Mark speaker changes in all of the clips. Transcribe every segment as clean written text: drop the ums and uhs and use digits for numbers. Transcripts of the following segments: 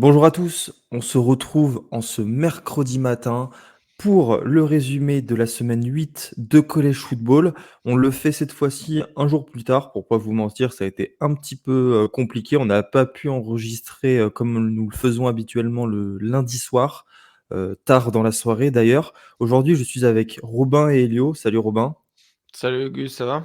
Speaker 1: Bonjour à tous, on se retrouve en ce mercredi matin pour le résumé de la semaine 8 de College Football. On le fait cette fois-ci un jour plus tard, pour pas vous mentir, ça a été un petit peu compliqué. On n'a pas pu enregistrer comme nous le faisons habituellement le lundi soir, tard dans la soirée d'ailleurs. Aujourd'hui, je suis avec Robin et Elio. Salut Robin.
Speaker 2: Salut Gus, ça va?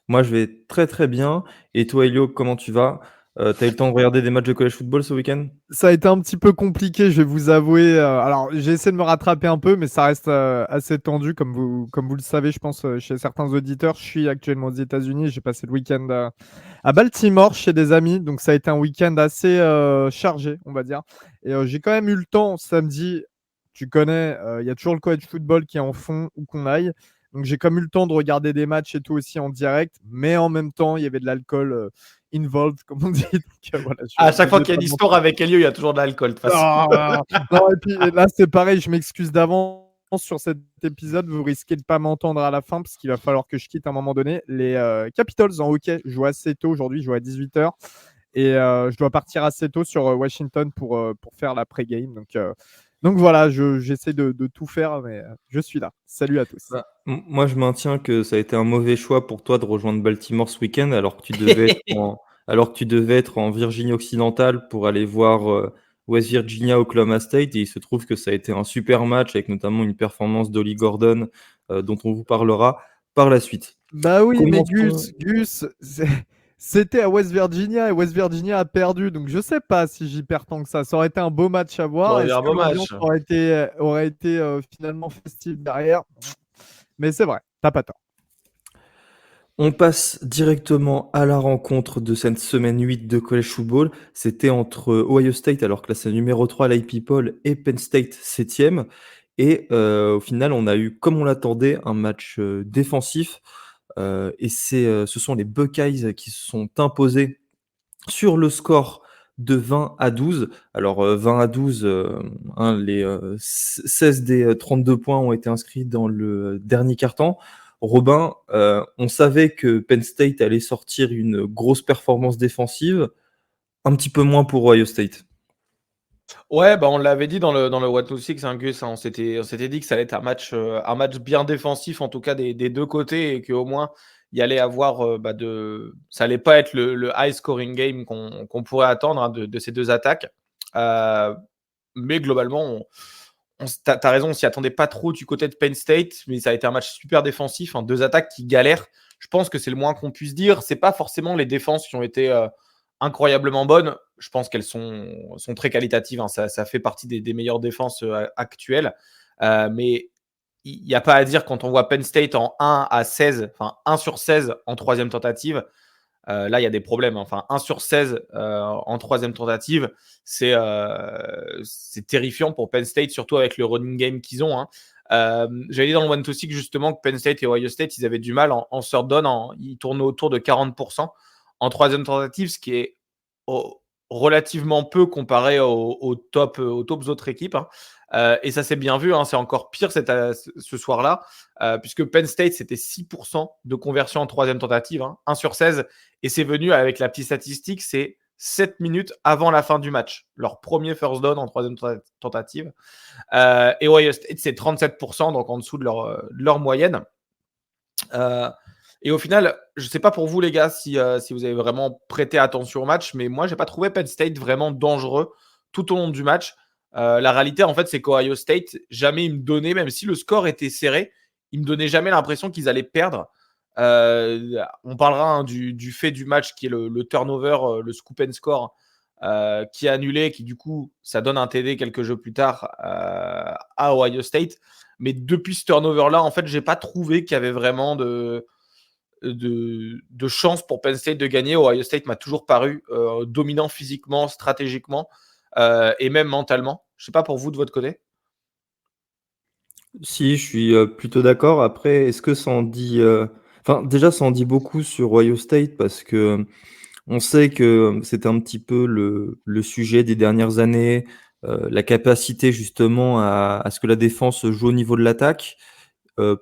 Speaker 1: Moi, je vais très très bien. Et toi, Elio, comment tu vas? T'as eu le temps de regarder des matchs de College Football ce week-end?
Speaker 3: Ça a été un petit peu compliqué, je vais vous avouer. Alors, j'ai essayé de me rattraper un peu, mais ça reste assez tendu, comme vous le savez, je pense, chez certains auditeurs. Je suis actuellement aux États-Unis. J'ai passé le week-end à Baltimore chez des amis. Donc, ça a été un week-end assez chargé, on va dire. Et j'ai quand même eu le temps samedi. Tu connais, il y a toujours le college football qui est en fond, où qu'on aille. Donc, j'ai quand même eu le temps de regarder des matchs et tout aussi en direct. Mais en même temps, il y avait de l'alcool involved, comme on dit. Donc, voilà, je suis
Speaker 2: À chaque fois
Speaker 3: obligé
Speaker 2: qu'il y a
Speaker 3: de
Speaker 2: une
Speaker 3: pas
Speaker 2: histoire avec Elio, il y a toujours de l'alcool, de toute façon.
Speaker 3: ah, non, et puis là, c'est pareil, je m'excuse d'avance sur cet épisode. Vous risquez de pas m'entendre à la fin parce qu'il va falloir que je quitte à un moment donné. Les Capitals en hockey jouent assez tôt aujourd'hui, je joue à 18h. Et je dois partir assez tôt sur Washington pour faire la pré-game. Donc voilà, j'essaie de tout faire, mais je suis là. Salut à tous.
Speaker 1: Bah, moi, je maintiens que ça a été un mauvais choix pour toi de rejoindre Baltimore ce week-end alors que tu devais être en Virginie occidentale pour aller voir West Virginia, Oklahoma State. Et il se trouve que ça a été un super match avec notamment une performance d'Ollie Gordon dont on vous parlera par la suite.
Speaker 3: Bah oui, mais
Speaker 1: Commençons.
Speaker 3: C'était à West Virginia et West Virginia a perdu, donc je sais pas si j'y perds tant que ça. Ça aurait été un beau match à
Speaker 2: Ça
Speaker 3: voir.
Speaker 2: aurait été
Speaker 3: Est-ce
Speaker 2: un
Speaker 3: que
Speaker 2: beau
Speaker 3: l'ambiance
Speaker 2: match.
Speaker 3: aurait été finalement festive derrière? Mais c'est vrai, t'as pas tort.
Speaker 1: On passe directement à la rencontre de cette semaine 8 de College Football. C'était entre Ohio State, alors classé numéro 3 à l'IP et Penn State 7e. Et au final, on a eu, comme on l'attendait, un match défensif. Ce sont les Buckeyes qui se sont imposés sur le score de 20-12. Alors 20-12, les 16 des 32 points ont été inscrits dans le dernier quart-temps. Robin, on savait que Penn State allait sortir une grosse performance défensive, un petit peu moins pour Ohio State.
Speaker 2: Ouais, bah on l'avait dit dans le What to Six, hein, Gus, hein, on s'était dit que ça allait être un match bien défensif, en tout cas des deux côtés, et qu'au moins il y allait avoir ça allait pas être le high scoring game qu'on pourrait attendre, hein, de ces deux attaques. Euh, mais globalement, t'as raison, on s'y attendait pas trop du côté de Penn State, mais ça a été un match super défensif, hein, deux attaques qui galèrent. Je pense que c'est le moins qu'on puisse dire. C'est pas forcément les défenses qui ont été incroyablement bonnes. Je pense qu'elles sont très qualitatives, hein. Ça fait partie des meilleures défenses actuelles. Mais il n'y a pas à dire quand on voit Penn State en 1 à 16, enfin 1 sur 16 en troisième tentative. Là, il y a des problèmes, hein. Enfin, 1 sur 16 en troisième tentative, c'est terrifiant pour Penn State, surtout avec le running game qu'ils ont, hein. J'avais dit dans le One to Six justement que Penn State et Ohio State, ils avaient du mal en third down, ils tournaient autour de 40% en troisième tentative, ce qui est relativement peu comparé aux tops autres équipes, hein. Et ça s'est bien vu, hein, c'est encore pire ce soir-là, puisque Penn State, c'était 6% de conversion en troisième tentative, hein, 1 sur 16, et c'est venu avec la petite statistique, c'est 7 minutes avant la fin du match, leur premier first down en troisième tentative. Et Ohio State, c'est 37%, donc en dessous de leur moyenne. Et au final, je ne sais pas pour vous, les gars, si vous avez vraiment prêté attention au match, mais moi, je n'ai pas trouvé Penn State vraiment dangereux tout au long du match. La réalité, en fait, c'est qu'Ohio State, jamais ils me donnaient, même si le score était serré, ils me donnaient jamais l'impression qu'ils allaient perdre. On parlera, hein, du fait du match qui est le turnover, le scoop and score, qui est annulé, qui du coup, ça donne un TD quelques jeux plus tard à Ohio State. Mais depuis ce turnover-là, en fait, j'ai pas trouvé qu'il y avait vraiment de chance pour Penn State de gagner. Ohio State m'a toujours paru dominant physiquement, stratégiquement et même mentalement. Je sais pas pour vous de votre côté.
Speaker 1: Si, je suis plutôt d'accord. Après, est-ce que ça en dit... Enfin, déjà, ça en dit beaucoup sur Ohio State parce que on sait que c'était un petit peu le sujet des dernières années, la capacité justement à ce que la défense joue au niveau de l'attaque.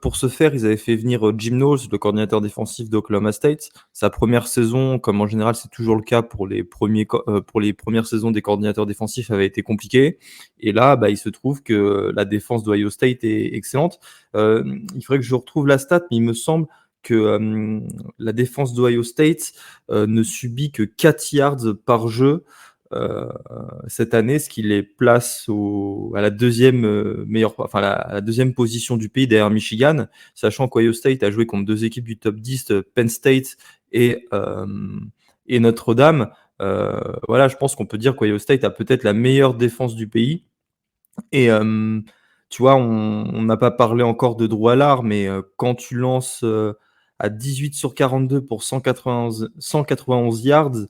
Speaker 1: Pour ce faire, ils avaient fait venir Jim Knowles, le coordinateur défensif d'Oklahoma State. Sa première saison, comme en général c'est toujours le cas pour les premières saisons des coordinateurs défensifs, avait été compliquée. Et là, il se trouve que la défense d'Ohio State est excellente. Il faudrait que je retrouve la stat, mais il me semble que la défense d'Ohio State ne subit que 4 yards par jeu cette année, ce qui les place à la deuxième à la deuxième position du pays derrière Michigan, sachant qu'Ohio State a joué contre 2 équipes du top 10, Penn State et Notre-Dame. Voilà, je pense qu'on peut dire qu'Ohio State a peut-être la meilleure défense du pays. Et tu vois, on n'a pas parlé encore de Drew Allard, mais quand tu lances à 18 sur 42 pour 191 yards,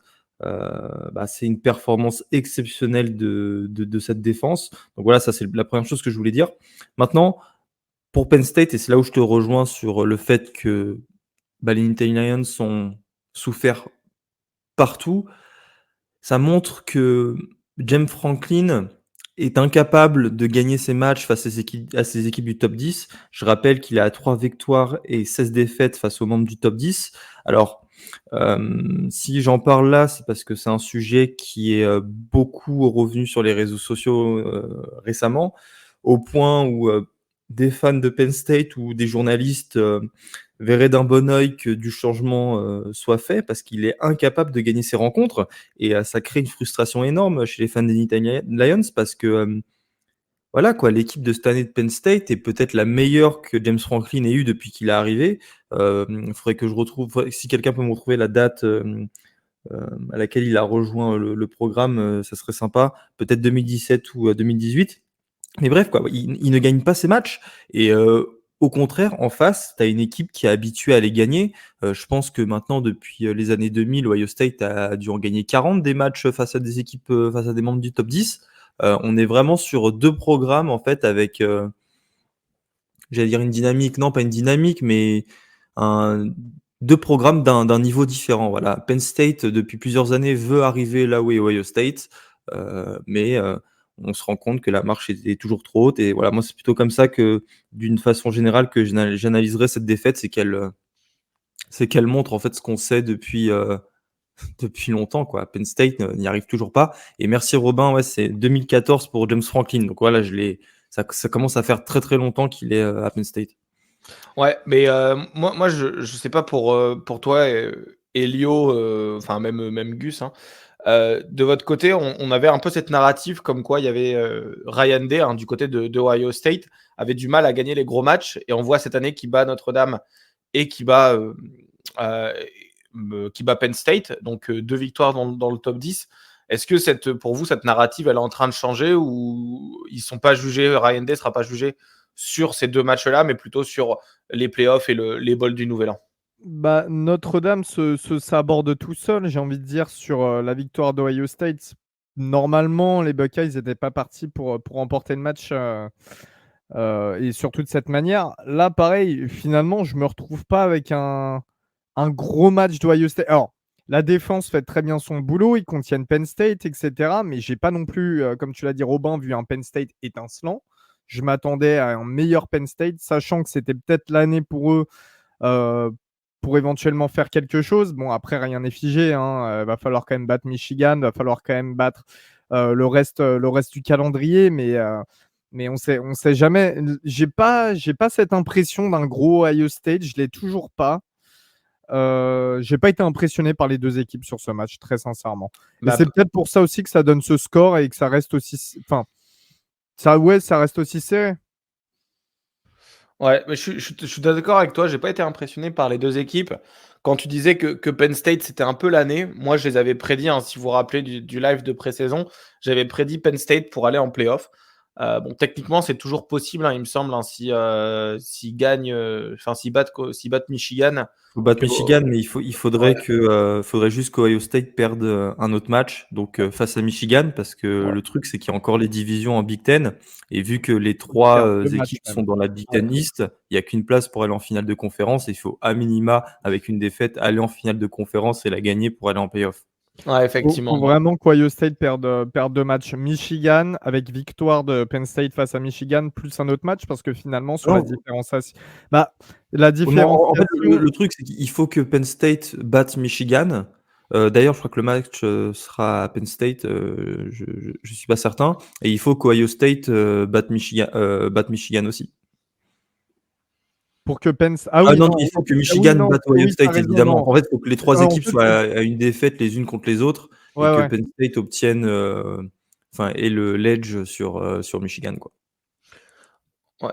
Speaker 1: c'est une performance exceptionnelle de cette défense. Donc voilà, ça c'est la première chose que je voulais dire. Maintenant, pour Penn State, et c'est là où je te rejoins sur le fait que les Nittany Lions ont souffert partout, ça montre que James Franklin est incapable de gagner ses matchs face à ces équipes du top 10. Je rappelle qu'il a 3 victoires et 16 défaites face aux membres du top 10. Alors, si j'en parle là, c'est parce que c'est un sujet qui est beaucoup revenu sur les réseaux sociaux récemment, au point où des fans de Penn State ou des journalistes verraient d'un bon œil que du changement soit fait, parce qu'il est incapable de gagner ses rencontres. Et ça crée une frustration énorme chez les fans des Nittany Lions, parce que voilà quoi, l'équipe de cette année de Penn State est peut-être la meilleure que James Franklin ait eue depuis qu'il est arrivé. Faudrait que je retrouve, si quelqu'un peut me retrouver la date à laquelle il a rejoint le programme, ça serait sympa. Peut-être 2017 ou 2018. Mais bref, quoi, il ne gagne pas ses matchs. Et au contraire, en face, tu as une équipe qui est habituée à les gagner. Je pense que maintenant, depuis les années 2000, Ohio State a dû en gagner 40 des matchs face à des équipes, face à des membres du top 10. On est vraiment sur 2 programmes, en fait, avec, j'allais dire une dynamique, non, pas une dynamique, mais 2 programmes d'un niveau différent. Voilà. Penn State, depuis plusieurs années, veut arriver là où est Ohio State, mais on se rend compte que la marche est toujours trop haute. Et voilà, moi, c'est plutôt comme ça que, d'une façon générale, que j'analyserais cette défaite, c'est qu'elle montre en fait ce qu'on sait depuis longtemps, quoi. Penn State n'y arrive toujours pas. Et merci Robin, ouais, c'est 2014 pour James Franklin. Donc voilà, ça commence à faire très très longtemps qu'il est à Penn State.
Speaker 2: Ouais, mais moi je sais pas pour toi, Elio, enfin même Gus, hein. De votre côté, on avait un peu cette narrative comme quoi il y avait Ryan Day, hein, du côté de Ohio State, avait du mal à gagner les gros matchs, et on voit cette année qu'il bat Notre-Dame et qui bat Penn State, donc 2 victoires dans le top 10. Est-ce que pour vous, cette narrative, elle est en train de changer, ou ils sont pas jugés, Ryan Day sera pas jugé sur ces 2 matchs-là, mais plutôt sur les playoffs et les bowls du Nouvel An?
Speaker 3: Notre-Dame se saborde tout seul, j'ai envie de dire, sur la victoire d'Ohio State. Normalement, les Buckeyes n'étaient pas partis pour remporter le match, et surtout de cette manière. Là, pareil, finalement, je me retrouve pas avec un gros match d'Ohio State. Alors, la défense fait très bien son boulot, ils contiennent Penn State, etc. Mais j'ai pas non plus, comme tu l'as dit, Robin, vu un Penn State étincelant. Je m'attendais à un meilleur Penn State, sachant que c'était peut-être l'année pour eux pour éventuellement faire quelque chose. Bon, après, rien n'est figé, hein. Va falloir quand même battre Michigan, va falloir quand même battre le reste du calendrier, mais on sait jamais. J'ai pas cette impression d'un gros Ohio State, je l'ai toujours pas. J'ai pas été impressionné par les 2 équipes sur ce match, très sincèrement. Et c'est peut-être pour ça aussi que ça donne ce score et que ça reste aussi, enfin, ça reste aussi serré.
Speaker 2: Ouais, mais je suis d'accord avec toi, j'ai pas été impressionné par les 2 équipes. Quand tu disais que Penn State, c'était un peu l'année, moi je les avais prédits, hein, si vous vous rappelez du live de pré-saison, j'avais prédit Penn State pour aller en playoff. Bon, techniquement, c'est toujours possible, hein, il me semble, hein, s'ils gagnent, s'ils battent Michigan.
Speaker 1: Faut battre Michigan, mais il faudrait juste qu'Ohio State perde un autre match, donc face à Michigan, parce que le truc, c'est qu'il y a encore les divisions en Big Ten, et vu que les 3 équipes sont dans la Big Ten East, il n'y a qu'une place pour aller en finale de conférence, et il faut à minima, avec une défaite, aller en finale de conférence et la gagner pour aller en playoff.
Speaker 2: Ouais,
Speaker 3: Faut
Speaker 2: effectivement.
Speaker 3: vraiment qu'Ohio State perde 2 matchs. Michigan, avec victoire de Penn State face à Michigan, plus un autre match, parce que finalement, sur la
Speaker 1: Non,
Speaker 3: différenciation, bah, la
Speaker 1: non, en fait, le
Speaker 3: différenciation,
Speaker 1: le truc, c'est qu'il faut que Penn State batte Michigan. D'ailleurs, je crois que le match, sera à Penn State, je suis pas certain et il faut qu'Ohio State, batte Michigan aussi.
Speaker 3: pour que Penn S ah
Speaker 1: Ah
Speaker 3: oui,
Speaker 1: non,
Speaker 3: non,
Speaker 1: il faut
Speaker 3: oui,
Speaker 1: que
Speaker 3: ah oui,
Speaker 1: Michigan
Speaker 3: non,
Speaker 1: batte Ohio
Speaker 3: oui, tu as
Speaker 1: State
Speaker 3: raison,
Speaker 1: évidemment.
Speaker 3: non.
Speaker 1: En fait, il faut que les 3
Speaker 3: En
Speaker 1: équipes
Speaker 3: fait,
Speaker 1: soient à une défaite les unes contre les autres et
Speaker 3: ouais,
Speaker 1: que
Speaker 3: ouais.
Speaker 1: Penn State obtienne, enfin ait l'edge sur Michigan, quoi.
Speaker 2: Ouais.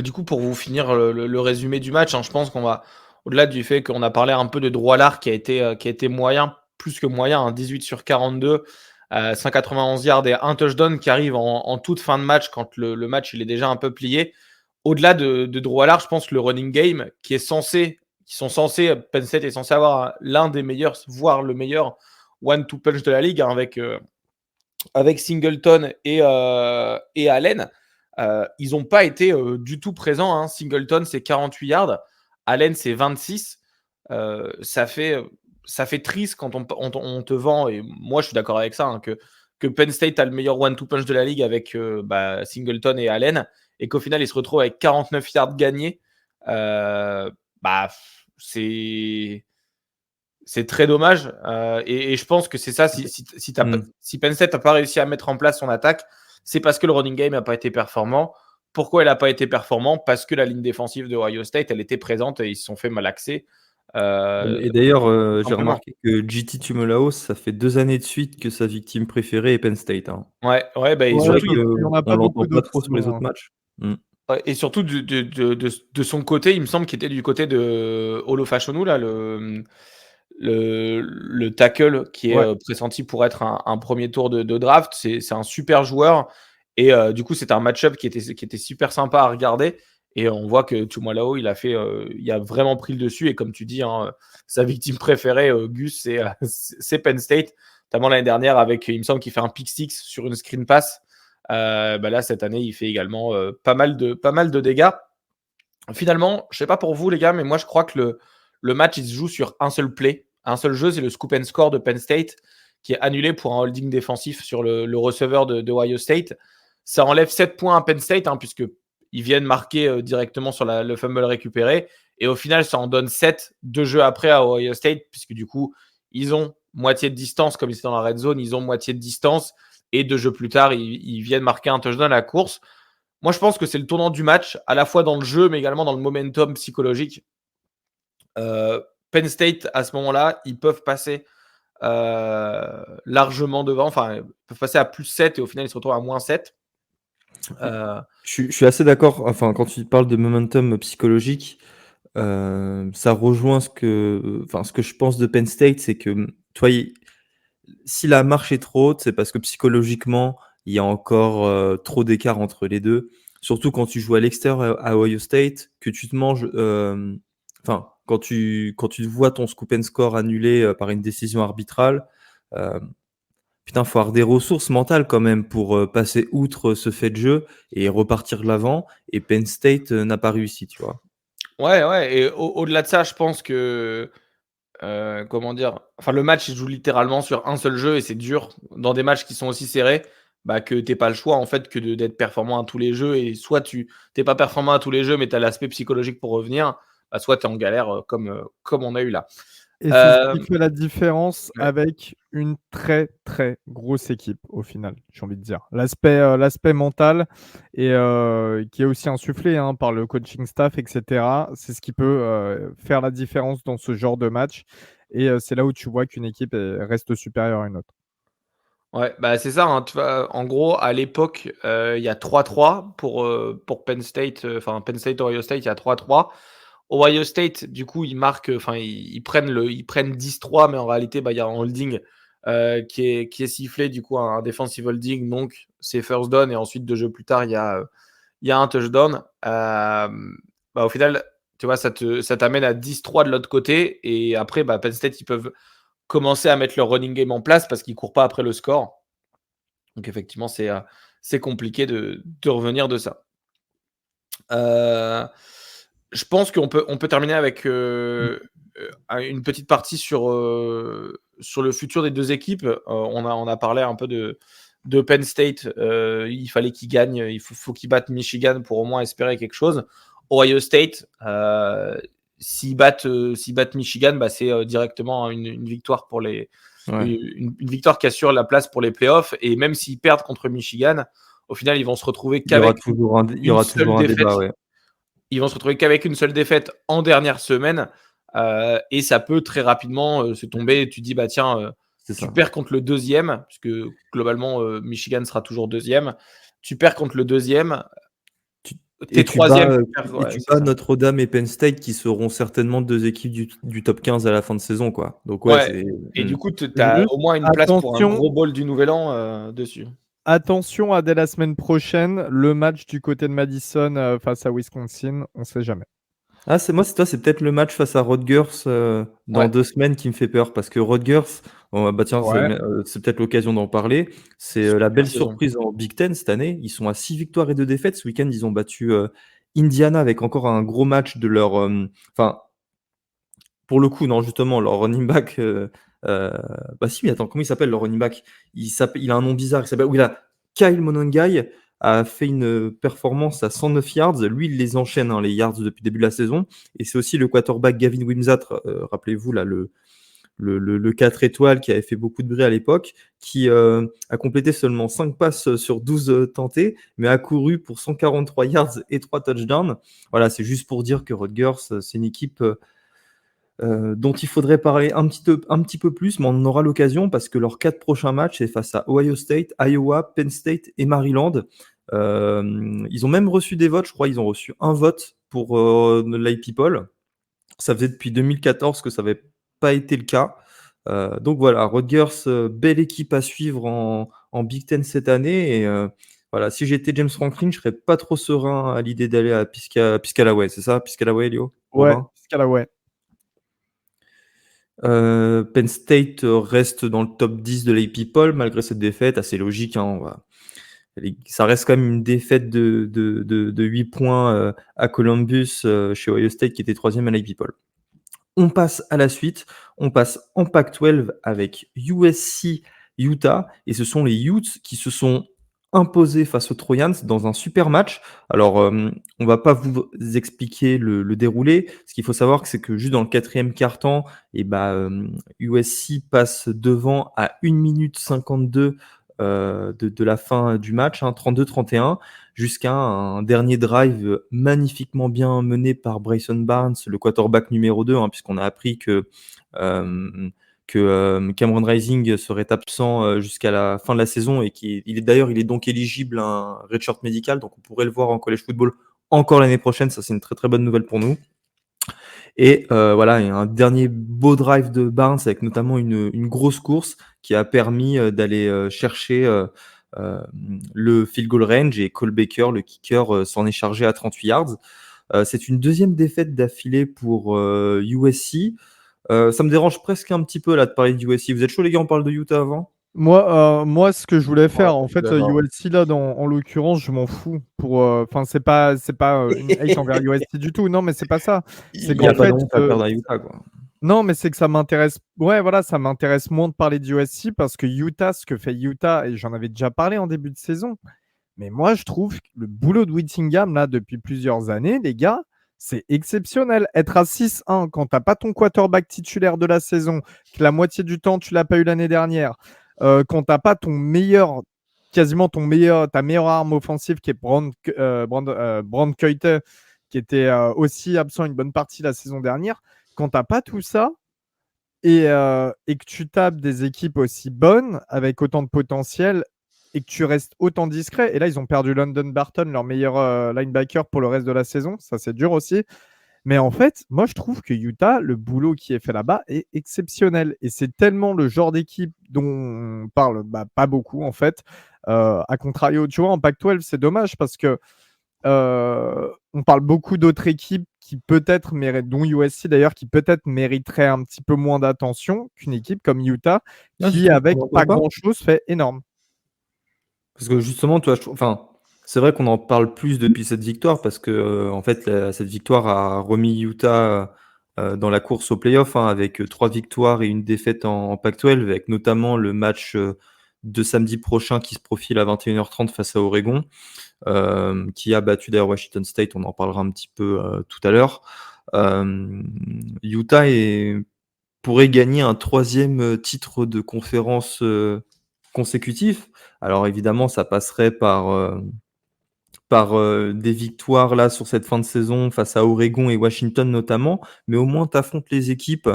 Speaker 2: Du coup, pour vous finir le résumé du match, hein, je pense qu'on va, au-delà du fait qu'on a parlé un peu de Droit Lard qui a été moyen, plus que moyen, hein, 18 sur 42, 191 yards et un touchdown qui arrive en toute fin de match quand le match il est déjà un peu plié. Au-delà de Droit Lard, je pense que le running game Penn State est censé avoir l'un des meilleurs, voire le meilleur one-two punch de la ligue, hein, avec Singleton et Allen. Ils n'ont pas été du tout présents, hein. Singleton, c'est 48 yards. Allen, c'est 26. Ça fait triste quand on te vend, et moi je suis d'accord avec ça, hein, que Penn State a le meilleur one-two punch de la ligue avec Singleton et Allen, et qu'au final il se retrouve avec 49 yards gagnés. Euh, bah, c'est c'est très dommage. Et je pense que c'est ça.
Speaker 1: Mmh.
Speaker 2: Si Penn State n'a pas réussi à mettre en place son attaque, c'est parce que le running game n'a pas été performant. Pourquoi il n'a pas été performant? Parce que la ligne défensive de Ohio State, elle était présente et ils se sont fait malaxer.
Speaker 1: Et d'ailleurs,
Speaker 2: Tout
Speaker 1: j'ai
Speaker 2: simplement.
Speaker 1: remarqué que JT Tumolaos, ça fait 2 années de suite que sa victime préférée est Penn State, hein.
Speaker 2: Ouais, bah, et
Speaker 1: C'est
Speaker 3: Ouais,
Speaker 1: vrai
Speaker 2: surtout,
Speaker 3: parce qu'il y en a
Speaker 1: qu'on
Speaker 3: pas
Speaker 1: l'entend
Speaker 3: beaucoup
Speaker 1: pas
Speaker 3: d'autres
Speaker 1: trop sur les
Speaker 3: sinon,
Speaker 1: autres matchs. Mmh.
Speaker 2: ouais, et surtout de son côté, il me semble qu'il était du côté de Olofashonu, là, le tackle qui est
Speaker 3: ouais.
Speaker 2: pressenti pour être un premier tour de draft. C'est un super joueur. Et du coup, c'était un match-up qui était super sympa à regarder. Et on voit que Tumalao, il a vraiment pris le dessus. Et comme tu dis, hein, sa victime préférée, Gus, c'est Penn State. Notamment l'année dernière, il me semble qu'il fait un pick six sur une screen pass. Là, cette année, il fait également pas mal de dégâts. Finalement, je sais pas pour vous, les gars, mais moi, je crois que le match, il se joue sur un seul play, un seul jeu, c'est le scoop and score de Penn State, qui est annulé pour un holding défensif sur le receveur de Ohio State. Ça enlève 7 points à Penn State, hein, puisqu'ils viennent marquer directement sur le fumble récupéré. Et au final, ça en donne 7 2 jeux après à Ohio State, puisque du coup, ils ont moitié de distance, comme ils étaient dans la red zone, ils ont moitié de distance. Et 2 jeux plus tard, ils viennent marquer un touchdown à la course. Moi, je pense que c'est le tournant du match, à la fois dans le jeu, mais également dans le momentum psychologique. Penn State, à ce moment-là, ils peuvent passer largement devant. Enfin, ils peuvent passer à plus 7 et au final, ils se retrouvent à moins 7. Euh,
Speaker 1: Je suis assez d'accord, enfin, quand tu parles de momentum psychologique, ça rejoint ce que je pense de Penn State, c'est que, tu vois, si la marche est trop haute, c'est parce que psychologiquement, il y a encore trop d'écart entre les deux. Surtout quand tu joues à l'extérieur à Ohio State, que tu te manges. Enfin, quand tu vois ton scoop and score annulé par une décision arbitrale, euh, putain, faut avoir des ressources mentales quand même pour passer outre ce fait de jeu et repartir de l'avant. Et Penn State n'a pas réussi, tu vois.
Speaker 2: ouais. Et au-delà de ça, je pense que comment dire? Enfin, le match, il se joue littéralement sur un seul jeu et c'est dur dans des matchs qui sont aussi serrés, bah, que tu pas le choix en fait que d'être performant à tous les jeux, et soit tu t'es pas performant à tous les jeux, mais tu as l'aspect psychologique pour revenir, bah, soit tu es en galère, comme on a eu là.
Speaker 3: Et c'est ce qui
Speaker 2: Hem,
Speaker 3: fait la différence
Speaker 2: ouais.
Speaker 3: avec une très, très grosse équipe au final, j'ai envie de dire. L'aspect mental et qui est aussi insufflé, hein, par le coaching staff et cetera, c'est ce qui peut, faire la différence dans ce genre de match et c'est là où tu vois qu'une équipe, reste supérieure à une autre.
Speaker 2: Ouais, bah, c'est ça, hein, tu vois? En gros, à l'époque, il y a 3-3 pour Penn State, enfin Penn State, Ohio State, il y a 3-3. Ohio State, du coup, ils marquent, enfin, ils prennent 10-3, mais en réalité, bah, il y a un holding qui est sifflé, du coup, un defensive holding, donc c'est first down, et ensuite, 2 jeux plus tard, il y a un touchdown. Au final, tu vois, ça t'amène à 10-3 de l'autre côté, et après, bah, Penn State, ils peuvent commencer à mettre leur running game en place parce qu'ils courent pas après le score. Donc effectivement, c'est compliqué de revenir de ça. Euh, Je pense qu'on peut terminer avec une petite partie sur le futur des deux équipes. On a parlé un peu de Penn State. Il fallait qu'ils gagnent. Il faut qu'ils battent Michigan pour au moins espérer quelque chose. Ohio State, s'ils battent Michigan, c'est directement une victoire pour les une victoire qui assure la place pour les playoffs. Et même s'ils perdent contre Michigan, au final, ils vont se retrouver qu'avec
Speaker 1: il y aura toujours un débat, ouais.
Speaker 2: Ils vont se retrouver qu'avec une seule défaite en dernière semaine. Et ça peut très rapidement se tomber. Tu dis, bah tiens, tu perds contre le deuxième, puisque globalement, Michigan sera toujours deuxième. Tu perds contre le deuxième.
Speaker 1: Et tu bats Notre-Dame et Penn State qui seront certainement deux équipes du top 15 à la fin de saison, quoi. Donc
Speaker 2: et du coup, tu as au moins une place pour un gros bowl du Nouvel An dessus.
Speaker 3: Attention à dès la semaine prochaine, le match du côté de Madison face à Wisconsin, on ne sait jamais.
Speaker 1: Ah, c'est peut-être le match face à Rutgers dans 2 semaines qui me fait peur parce que Rutgers, c'est peut-être l'occasion d'en parler. C'est la belle surprise en Big Ten cette année. Ils sont à 6 victoires et 2 défaites. Ce week-end, ils ont battu Indiana avec encore un gros match de leur. Pour le coup, non, justement, leur running back. Attends, comment il s'appelle leur running back? Il a un nom bizarre. Il s'appelle. Oui, là, Kyle Monongai a fait une performance à 109 yards. Lui, il les enchaîne, les yards depuis le début de la saison. Et c'est aussi le quarterback Gavin Wimsatt, rappelez-vous, là, le 4 étoiles qui avait fait beaucoup de bruit à l'époque, qui a complété seulement 5 passes sur 12 tentées, mais a couru pour 143 yards et 3 touchdowns. Voilà, c'est juste pour dire que Rutgers, c'est une équipe dont il faudrait parler un petit peu plus, mais on en aura l'occasion parce que leurs 4 prochains matchs, c'est face à Ohio State, Iowa, Penn State et Maryland. Ils ont même reçu des votes, je crois. Ils ont reçu un vote pour l'IP-Poll. Ça faisait depuis 2014 que ça n'avait pas été le cas. Donc voilà, Rutgers, belle équipe à suivre en Big Ten cette année. Et voilà, si j'étais James Franklin, je serais pas trop serein à l'idée d'aller à Piscataway. C'est ça, Piscataway, Léo?
Speaker 3: Ouais, Piscataway.
Speaker 1: Penn State reste dans le top 10 de l'AP-Poll malgré cette défaite, assez logique. Ça reste quand même une défaite de 8 points à Columbus chez Ohio State qui était 3e à l'AP-Poll. On passe à la suite, on passe en Pac-12 avec USC Utah et ce sont les Utes qui se sont imposés face aux Trojans dans un super match. Alors, on va pas vous expliquer le déroulé. Ce qu'il faut savoir, c'est que juste dans le 4e quart-temps, USC passe devant à 1 minute 52 de la fin du match, 32-31, jusqu'à un dernier drive magnifiquement bien mené par Bryson Barnes, le quarterback numéro 2, puisqu'on a appris que Cameron Rising serait absent jusqu'à la fin de la saison et il est donc éligible à un redshirt médical, donc on pourrait le voir en college football encore l'année prochaine. Ça, c'est une très très bonne nouvelle pour nous. Et voilà, il y a un dernier beau drive de Barnes avec notamment une grosse course qui a permis d'aller chercher le field goal range, et Cole Baker, le kicker, s'en est chargé à 38 yards. C'est une deuxième défaite d'affilée pour USC. Ça me dérange presque un petit peu là de parler de USC. Vous êtes chaud les gars, on parle de Utah avant?
Speaker 3: Moi, ce que je voulais faire, en fait, USC là, en l'occurrence, je m'en fous. C'est pas une hate envers USC du tout. Non, mais c'est pas ça.
Speaker 1: C'est qu'en fait, à perdre à Utah, quoi.
Speaker 3: Non, mais c'est que ça m'intéresse. Ouais, voilà, ça m'intéresse moins de parler de USC parce que Utah, ce que fait Utah, et j'en avais déjà parlé en début de saison. Mais moi, je trouve que le boulot de Whittingham là depuis plusieurs années, les gars, c'est exceptionnel. Être à 6-1 quand t'as pas ton quarterback titulaire de la saison, que la moitié du temps tu l'as pas eu l'année dernière. Quand t'as pas ta meilleure arme offensive qui est Brand Coite, qui était aussi absent une bonne partie la saison dernière, quand t'as pas tout ça et que tu tapes des équipes aussi bonnes avec autant de potentiel et que tu restes autant discret, et là ils ont perdu London Barton, leur meilleur linebacker pour le reste de la saison, ça c'est dur aussi. Mais en fait, moi, je trouve que Utah, le boulot qui est fait là-bas est exceptionnel. Et c'est tellement le genre d'équipe dont on parle pas beaucoup, en fait. À contrario, tu vois, en Pac-12, c'est dommage parce que on parle beaucoup d'autres équipes qui peut-être méritent, dont USC d'ailleurs, qui peut-être mériteraient un petit peu moins d'attention qu'une équipe comme Utah, qui, avec pas grand-chose, fait énorme.
Speaker 1: Parce que justement, toi, C'est vrai qu'on en parle plus depuis cette victoire parce que, en fait, cette victoire a remis Utah, dans la course aux playoffs, hein, avec 3 victoires et une défaite en Pac-12, avec notamment le match, de samedi prochain qui se profile à 21h30 face à Oregon, qui a battu d'ailleurs Washington State, on en parlera un petit peu, tout à l'heure. Utah pourrait gagner un troisième titre de conférence, consécutif. Alors évidemment, ça passerait par des victoires là sur cette fin de saison face à Oregon et Washington notamment, mais au moins tu affrontes les équipes,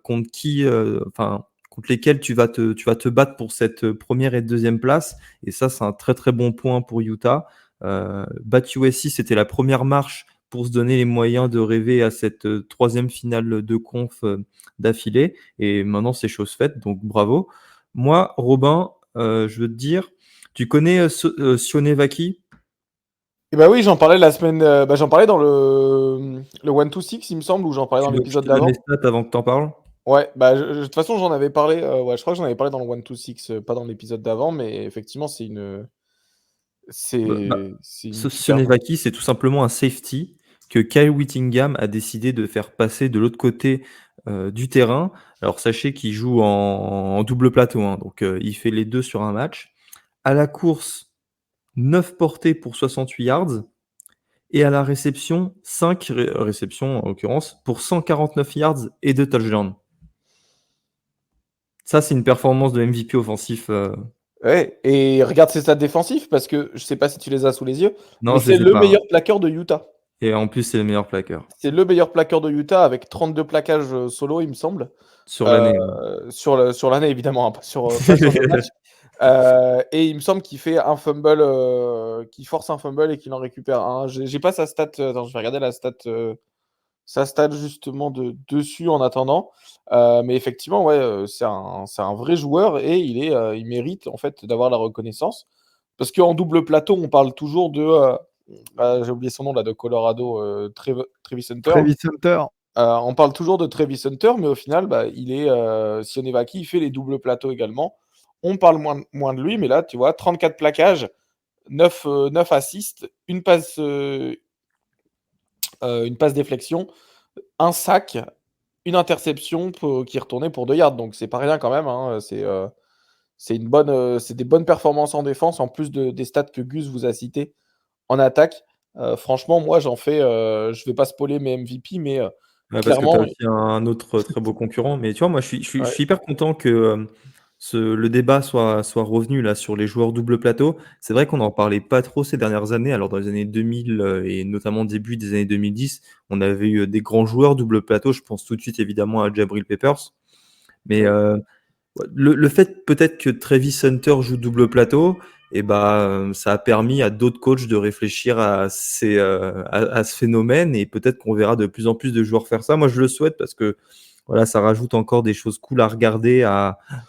Speaker 1: contre qui, enfin, contre lesquelles tu vas te battre pour cette, 1re et deuxième place et ça, c'est un très, très bon point pour Utah. Battre USC, c'était la première marche pour se donner les moyens de rêver à cette, 3e finale de conf, d'affilée et maintenant c'est chose faite, donc bravo. Moi, Robin, je veux te dire, tu connais, Sione Vaki?
Speaker 2: Et bah oui, j'en parlais la semaine, j'en parlais dans le One to Six, il me semble, ou j'en parlais dans
Speaker 1: Je
Speaker 2: l'épisode
Speaker 1: te donne les
Speaker 2: d'avant.
Speaker 1: stats avant que tu en parles?
Speaker 2: Ouais, bah, de toute façon, j'en avais parlé, ouais, je crois que j'en avais parlé dans le One to Six, pas dans l'épisode d'avant, mais effectivement,
Speaker 1: Bah,
Speaker 2: c'est une
Speaker 1: ce
Speaker 2: super
Speaker 1: Sionevaki, c'est tout simplement un safety que Kyle Whittingham a décidé de faire passer de l'autre côté, du terrain. Alors sachez qu'il joue en double plateau, hein, donc il fait les 2 sur un match. À la course, 9 portées pour 68 yards et à la réception, 5 réceptions en l'occurrence, pour 149 yards et 2 touchdowns. Ça, c'est une performance de MVP offensif,
Speaker 2: ouais, et regarde ses stats défensifs parce que je sais pas si tu les as sous les yeux, mais
Speaker 1: non, je
Speaker 2: c'est
Speaker 1: les ai
Speaker 2: le
Speaker 1: pas, hein,
Speaker 2: meilleur plaqueur de Utah.
Speaker 1: et en plus, c'est le meilleur plaqueur
Speaker 2: C'est le meilleur plaqueur de Utah avec 32 plaquages, solo, il me semble.
Speaker 1: sur l'année, ouais.
Speaker 2: Sur l'année évidemment, hein, pas sur le match. Et il me semble qu'il fait un fumble, qu'il force un fumble et qu'il en récupère un. J'ai pas sa stat, attends, je vais regarder sa stat justement dessus en attendant. Mais effectivement, ouais, c'est un vrai joueur et il mérite en fait d'avoir la reconnaissance. Parce qu'en double plateau, on parle toujours j'ai oublié son nom là, de Colorado, Travis Hunter.
Speaker 3: Travis Hunter.
Speaker 2: On parle toujours de Travis Hunter, mais au final, bah, Sionevaki, il fait les doubles plateaux également. On parle moins de lui, mais là, tu vois, 34 plaquages, 9 assists, une passe déflexion, un sac, une interception qui est retournée pour 2 yards. Donc c'est pas rien quand même, hein. C'est des bonnes performances en défense, en plus des stats que Gus vous a cités en attaque. Franchement, moi, je vais pas spoiler mes MVP, mais
Speaker 1: Ouais, parce que tu as
Speaker 2: clairement,
Speaker 1: aussi un autre très beau concurrent. Mais tu vois, moi, je
Speaker 2: ouais.
Speaker 1: suis hyper content que le débat soit revenu là sur les joueurs double plateau. C'est vrai qu'on n'en parlait pas trop ces dernières années. Alors, dans les années 2000 et notamment début des années 2010, on avait eu des grands joueurs double plateau. Je pense tout de suite évidemment à Jabril Peppers. Mais
Speaker 2: Oui.
Speaker 1: ouais, le fait peut-être que Travis Hunter joue double plateau, et bah, ça a permis à d'autres coachs de réfléchir à ce phénomène et peut-être qu'on verra de plus en plus de joueurs faire ça. Moi, je le souhaite parce que voilà, ça rajoute encore des choses cool à regarder.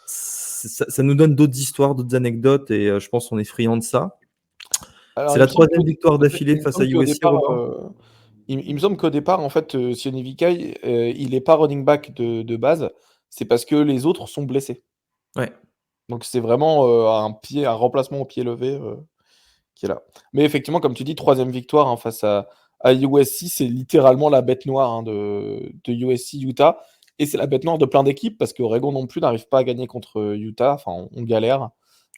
Speaker 1: Ça nous donne d'autres histoires, d'autres anecdotes et je pense qu'on est friand de ça.
Speaker 2: Alors,
Speaker 1: C'est la troisième victoire d'affilée
Speaker 2: il me
Speaker 1: face à
Speaker 2: semble qu'au
Speaker 1: USC,
Speaker 2: départ,
Speaker 1: Robin.
Speaker 2: il me semble qu'au départ, en fait, Sione Vicaille, il est pas running back de base. C'est parce que les autres sont blessés.
Speaker 1: Ouais.
Speaker 2: Donc c'est vraiment, un remplacement au pied levé, qui est là. Mais effectivement, comme tu dis, troisième victoire, hein, face à USC, c'est littéralement la bête noire, hein, de USC Utah et c'est la bête noire de plein d'équipes parce qu'Oregon non plus n'arrive pas à gagner contre Utah. Enfin, on galère,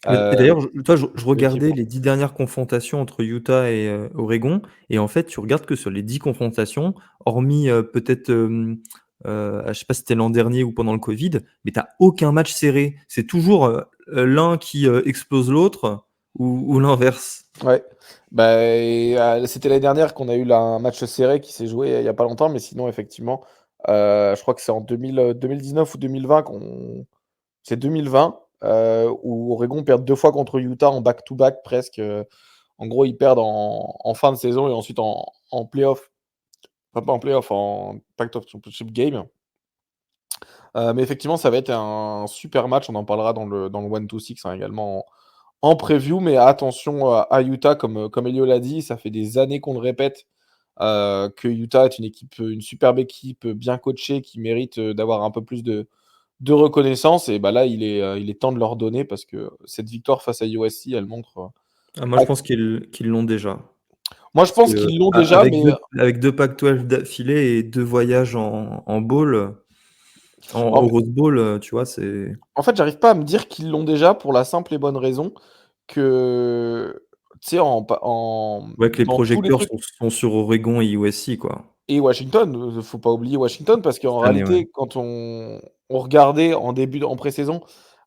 Speaker 1: Et
Speaker 2: heu,
Speaker 1: d'ailleurs, je
Speaker 2: l'équipe.
Speaker 1: regardais les 10 dernières confrontations entre Utah et Oregon et en fait, tu regardes que sur les 10 confrontations, hormis, peut-être, je sais pas si c'était l'an dernier ou pendant le covid, mais tu as aucun match serré. C'est toujours, l'un qui, explose l'autre ou l'inverse.
Speaker 2: Ouais, c'était l'année dernière qu'on a eu là un match serré qui s'est joué il y a pas longtemps, mais sinon effectivement, je crois que c'est en 2019 ou 2020 c'est 2020, où Oregon perd 2 fois contre Utah en back to back presque, en gros, ils perdent en fin de saison et ensuite en playoff, enfin pas en playoff, en Pac-12 Championship Game. Mais effectivement, ça va être un super match, on en parlera dans le One to Six, hein, également en preview, mais attention, à Utah, comme Elio l'a dit, ça fait des années qu'on le répète, que Utah est une superbe équipe, bien coachée, qui mérite, d'avoir un peu plus de reconnaissance et bah, là, il est temps de leur donner parce que cette victoire face à USC, elle montre,
Speaker 1: Ah, moi, je pense qu'ils l'ont déjà.
Speaker 2: Moi, je
Speaker 1: Parce
Speaker 2: pense
Speaker 1: que
Speaker 2: qu'ils l'ont déjà, mais
Speaker 1: avec 2 Pac-12 d'affilée et 2 voyages en bowl,
Speaker 2: en,
Speaker 1: au Rose Bowl, tu vois, c'est
Speaker 2: en fait, j'arrive pas à me dire qu'ils l'ont déjà pour la simple et bonne raison que, tu sais,
Speaker 1: ouais, que les
Speaker 2: dans tous les
Speaker 1: projecteurs
Speaker 2: trucs.
Speaker 1: sont sur Oregon et USC, quoi,
Speaker 2: Et Washington, faut pas oublier Washington parce qu'en
Speaker 1: cette année, ouais.
Speaker 2: réalité, quand on regardait en pré-saison,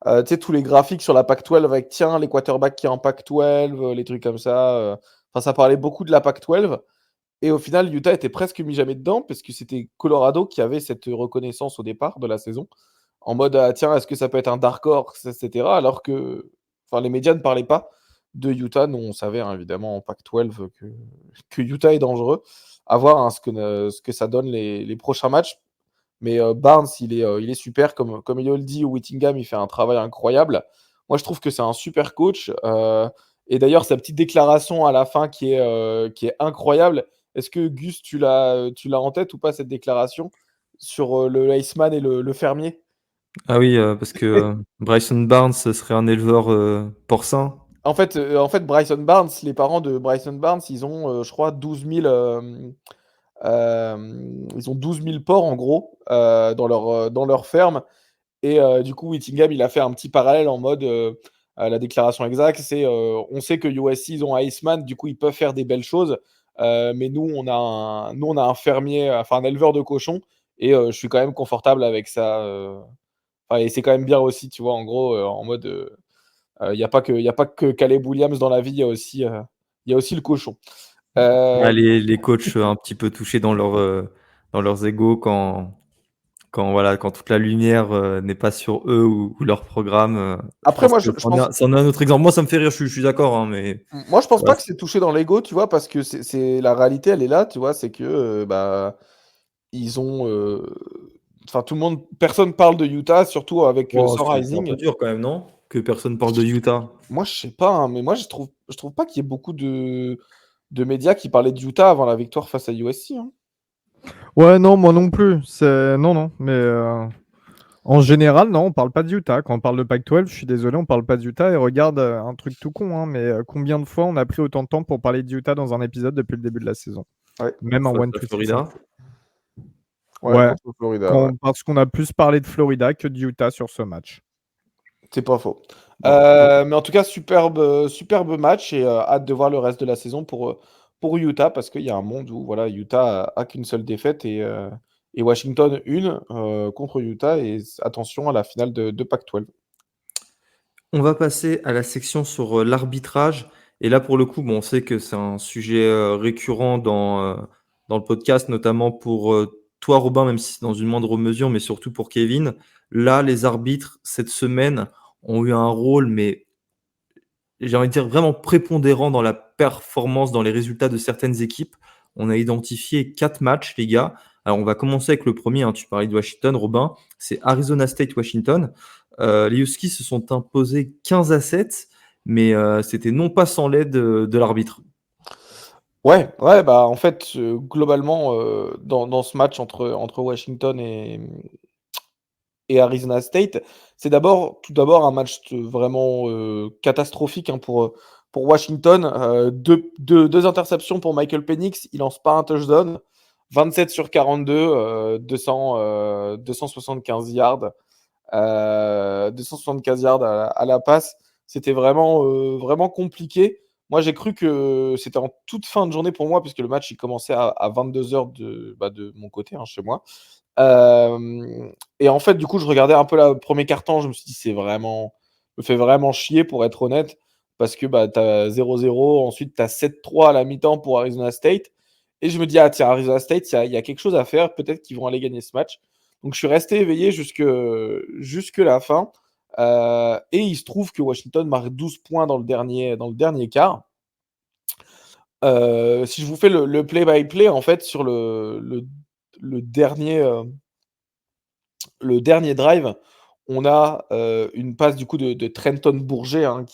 Speaker 2: tu sais, tous les graphiques sur la Pac-12 avec, tiens, les quarterbacks qui est en Pac-12, les trucs comme ça, enfin, ça parlait beaucoup de la Pac-12 et au final, Utah était presque mis jamais dedans parce que c'était Colorado qui avait cette reconnaissance au départ de la saison, en mode: «Ah tiens, est-ce que ça peut être un dark horse?» et cetera, alors que enfin, les médias ne parlaient pas de Utah. Nous, on savait, hein, évidemment en Pac-12 que Utah est dangereux. À voir, hein, ce que ça donne les prochains matchs. Mais Barnes, il est super comme il le dit. Whittingham, il fait un travail incroyable. Moi, je trouve que c'est un super coach, et d'ailleurs sa petite déclaration à la fin qui est incroyable. Est-ce que Gus, tu l'as en tête ou pas cette déclaration sur, le Iceman et le fermier?
Speaker 1: Ah oui, parce que, Bryson Barnes, ce serait un éleveur, porcin.
Speaker 2: Bryson Barnes, les parents de Bryson Barnes, ils ont, je crois 12 000, ils ont 12 000 porcs en gros, dans leur ferme. Et du coup, Whittingham, il a fait un petit parallèle en mode, la déclaration exacte, c'est, on sait que USC, ils ont un Iceman, du coup, ils peuvent faire des belles choses, mais nous, on a un fermier, enfin un éleveur de cochons, et je suis quand même confortable avec ça. Enfin, et c'est quand même bien aussi, tu vois, en gros, en mode, il n'y a pas y a pas que Caleb Williams dans la vie, il y a aussi le cochon.
Speaker 1: Ah,
Speaker 2: Euh,
Speaker 1: les coachs, un petit peu touchés dans leurs égos voilà, quand toute la lumière, n'est pas sur eux ou leur programme, je
Speaker 2: Après,
Speaker 1: pense
Speaker 2: moi,
Speaker 1: que
Speaker 2: je pense
Speaker 1: c'en est un autre exemple. Moi, ça me fait rire, je suis d'accord, hein, mais
Speaker 2: Moi, je pense
Speaker 1: voilà,
Speaker 2: pas que c'est touché dans l'ego, tu vois, parce que c'est la réalité, elle est là, tu vois, c'est que bah ils ont, enfin tout le monde, personne parle de Utah, surtout avec
Speaker 1: oh,
Speaker 2: sans
Speaker 1: c'est un peu
Speaker 2: Rising.
Speaker 1: dur quand même, non? Que personne parle de Utah.
Speaker 2: Moi, je sais pas, hein, mais moi, je trouve pas qu'il y ait beaucoup de médias qui parlaient de Utah avant la victoire face à USC, hein.
Speaker 3: Ouais, non, moi non plus. Non, non. Mais en général, non, on parle pas de Utah. Quand on parle de Pac-12, je suis désolé, on parle pas de Utah. Et regarde, un truc tout con, hein, mais combien de fois on a pris autant de temps pour parler de Utah dans un épisode depuis le début de la saison?
Speaker 2: Ouais,
Speaker 3: Même en
Speaker 1: Face
Speaker 3: one
Speaker 1: à
Speaker 3: to six, hein.
Speaker 1: Florida.
Speaker 2: ouais,
Speaker 3: Ouais,
Speaker 2: contre Florida, ouais.
Speaker 3: parce qu'on a plus parlé de Florida que de Utah sur ce match.
Speaker 2: C'est pas faux.
Speaker 1: Bon, OK.
Speaker 2: Mais en tout cas, superbe match et hâte de voir le reste de la saison pour Utah parce qu'il y a un monde où voilà, Utah a qu'une seule défaite et Washington une, contre Utah et attention à la finale de Pac-12.
Speaker 1: On va passer à la section sur, l'arbitrage et là, pour le coup, bon, on sait que c'est un sujet, récurrent dans le podcast, notamment pour, toi, Robin, même si c'est dans une moindre mesure, mais surtout pour Kevin. Là, les arbitres, cette semaine, ont eu un rôle, mais j'ai envie de dire vraiment prépondérant dans la performance, dans les résultats de certaines équipes. On a identifié 4 matchs, les gars. Alors, on va commencer avec le premier, hein, tu parlais de Washington, Robin, c'est Arizona State-Washington. Les Huskies se sont imposés 15-7, mais c'était non pas sans l'aide de l'arbitre.
Speaker 2: Ouais, ouais, bah, en fait, globalement, dans ce match entre Washington et Arizona State, c'est tout d'abord un match vraiment catastrophique, hein, pour Washington. 2 interceptions pour Michael Penix, il lance pas un touchdown. 27 sur 42, 275 yards. 275 yards à la passe. C'était vraiment compliqué. Moi, j'ai cru que c'était en toute fin de journée pour moi, puisque le match il commençait à 22 heures de mon côté, hein, chez moi. Et en fait, du coup, je regardais un peu le premier quart-temps, je me suis dit: «C'est vraiment me fait vraiment chier», pour être honnête, parce que, bah, tu as 0-0, ensuite tu as 7-3 à la mi-temps pour Arizona State et je me dis: «Ah tiens, Arizona State, il y a quelque chose à faire, peut-être qu'ils vont aller gagner ce match». Donc je suis resté éveillé jusque la fin, et il se trouve que Washington marque 12 points dans le dernier quart. Si je vous fais le play by play, en fait, sur le dernier, le dernier drive, on a, une passe du coup de Trenton Bourget, hein,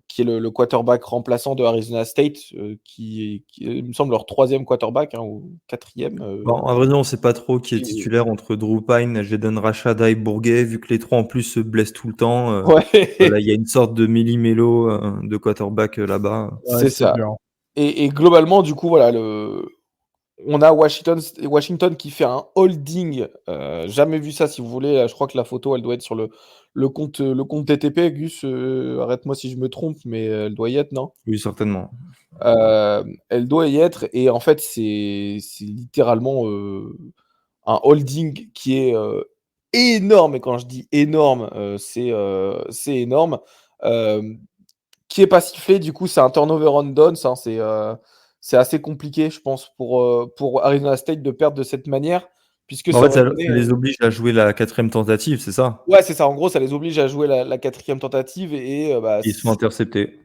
Speaker 2: qui est le quarterback remplaçant de Arizona State, qui est, il me semble, leur 3e quarterback, hein, ou 4e.
Speaker 1: Bon, à vrai dire, on sait pas trop qui est
Speaker 2: Et-
Speaker 1: titulaire entre Drew Pine, Jaden Rashada et Bourguet, vu que les trois en plus se blessent tout le temps.
Speaker 2: Ouais,
Speaker 1: Voilà, il y a une sorte de méli-mélo de quarterback là-bas.
Speaker 3: Ouais,
Speaker 2: c'est
Speaker 3: c'est
Speaker 2: ça.
Speaker 3: dur.
Speaker 2: Et globalement, du coup, voilà, on a Washington qui fait un holding. Jamais vu ça, si vous voulez. Je crois que la photo, elle doit être sur le compte TTP. Gus, arrête-moi si je me trompe, mais elle doit y être, non?
Speaker 1: Oui, certainement.
Speaker 2: Elle doit y être. Et en fait, c'est littéralement un holding qui est énorme. Et quand je dis énorme, c'est énorme. Euh, qui est pas sifflé, du coup, c'est un turnover on downs. Hein, c'est assez compliqué, je pense, pour Arizona State de perdre de cette manière, puisque
Speaker 1: En
Speaker 2: ça
Speaker 1: fait,
Speaker 2: aurait
Speaker 1: ça
Speaker 2: donné.
Speaker 1: les oblige à jouer la 4e tentative, c'est ça?
Speaker 2: Ouais, c'est ça. En gros, ça les oblige à jouer la 4e tentative. Et bah,
Speaker 1: Ils sont interceptés.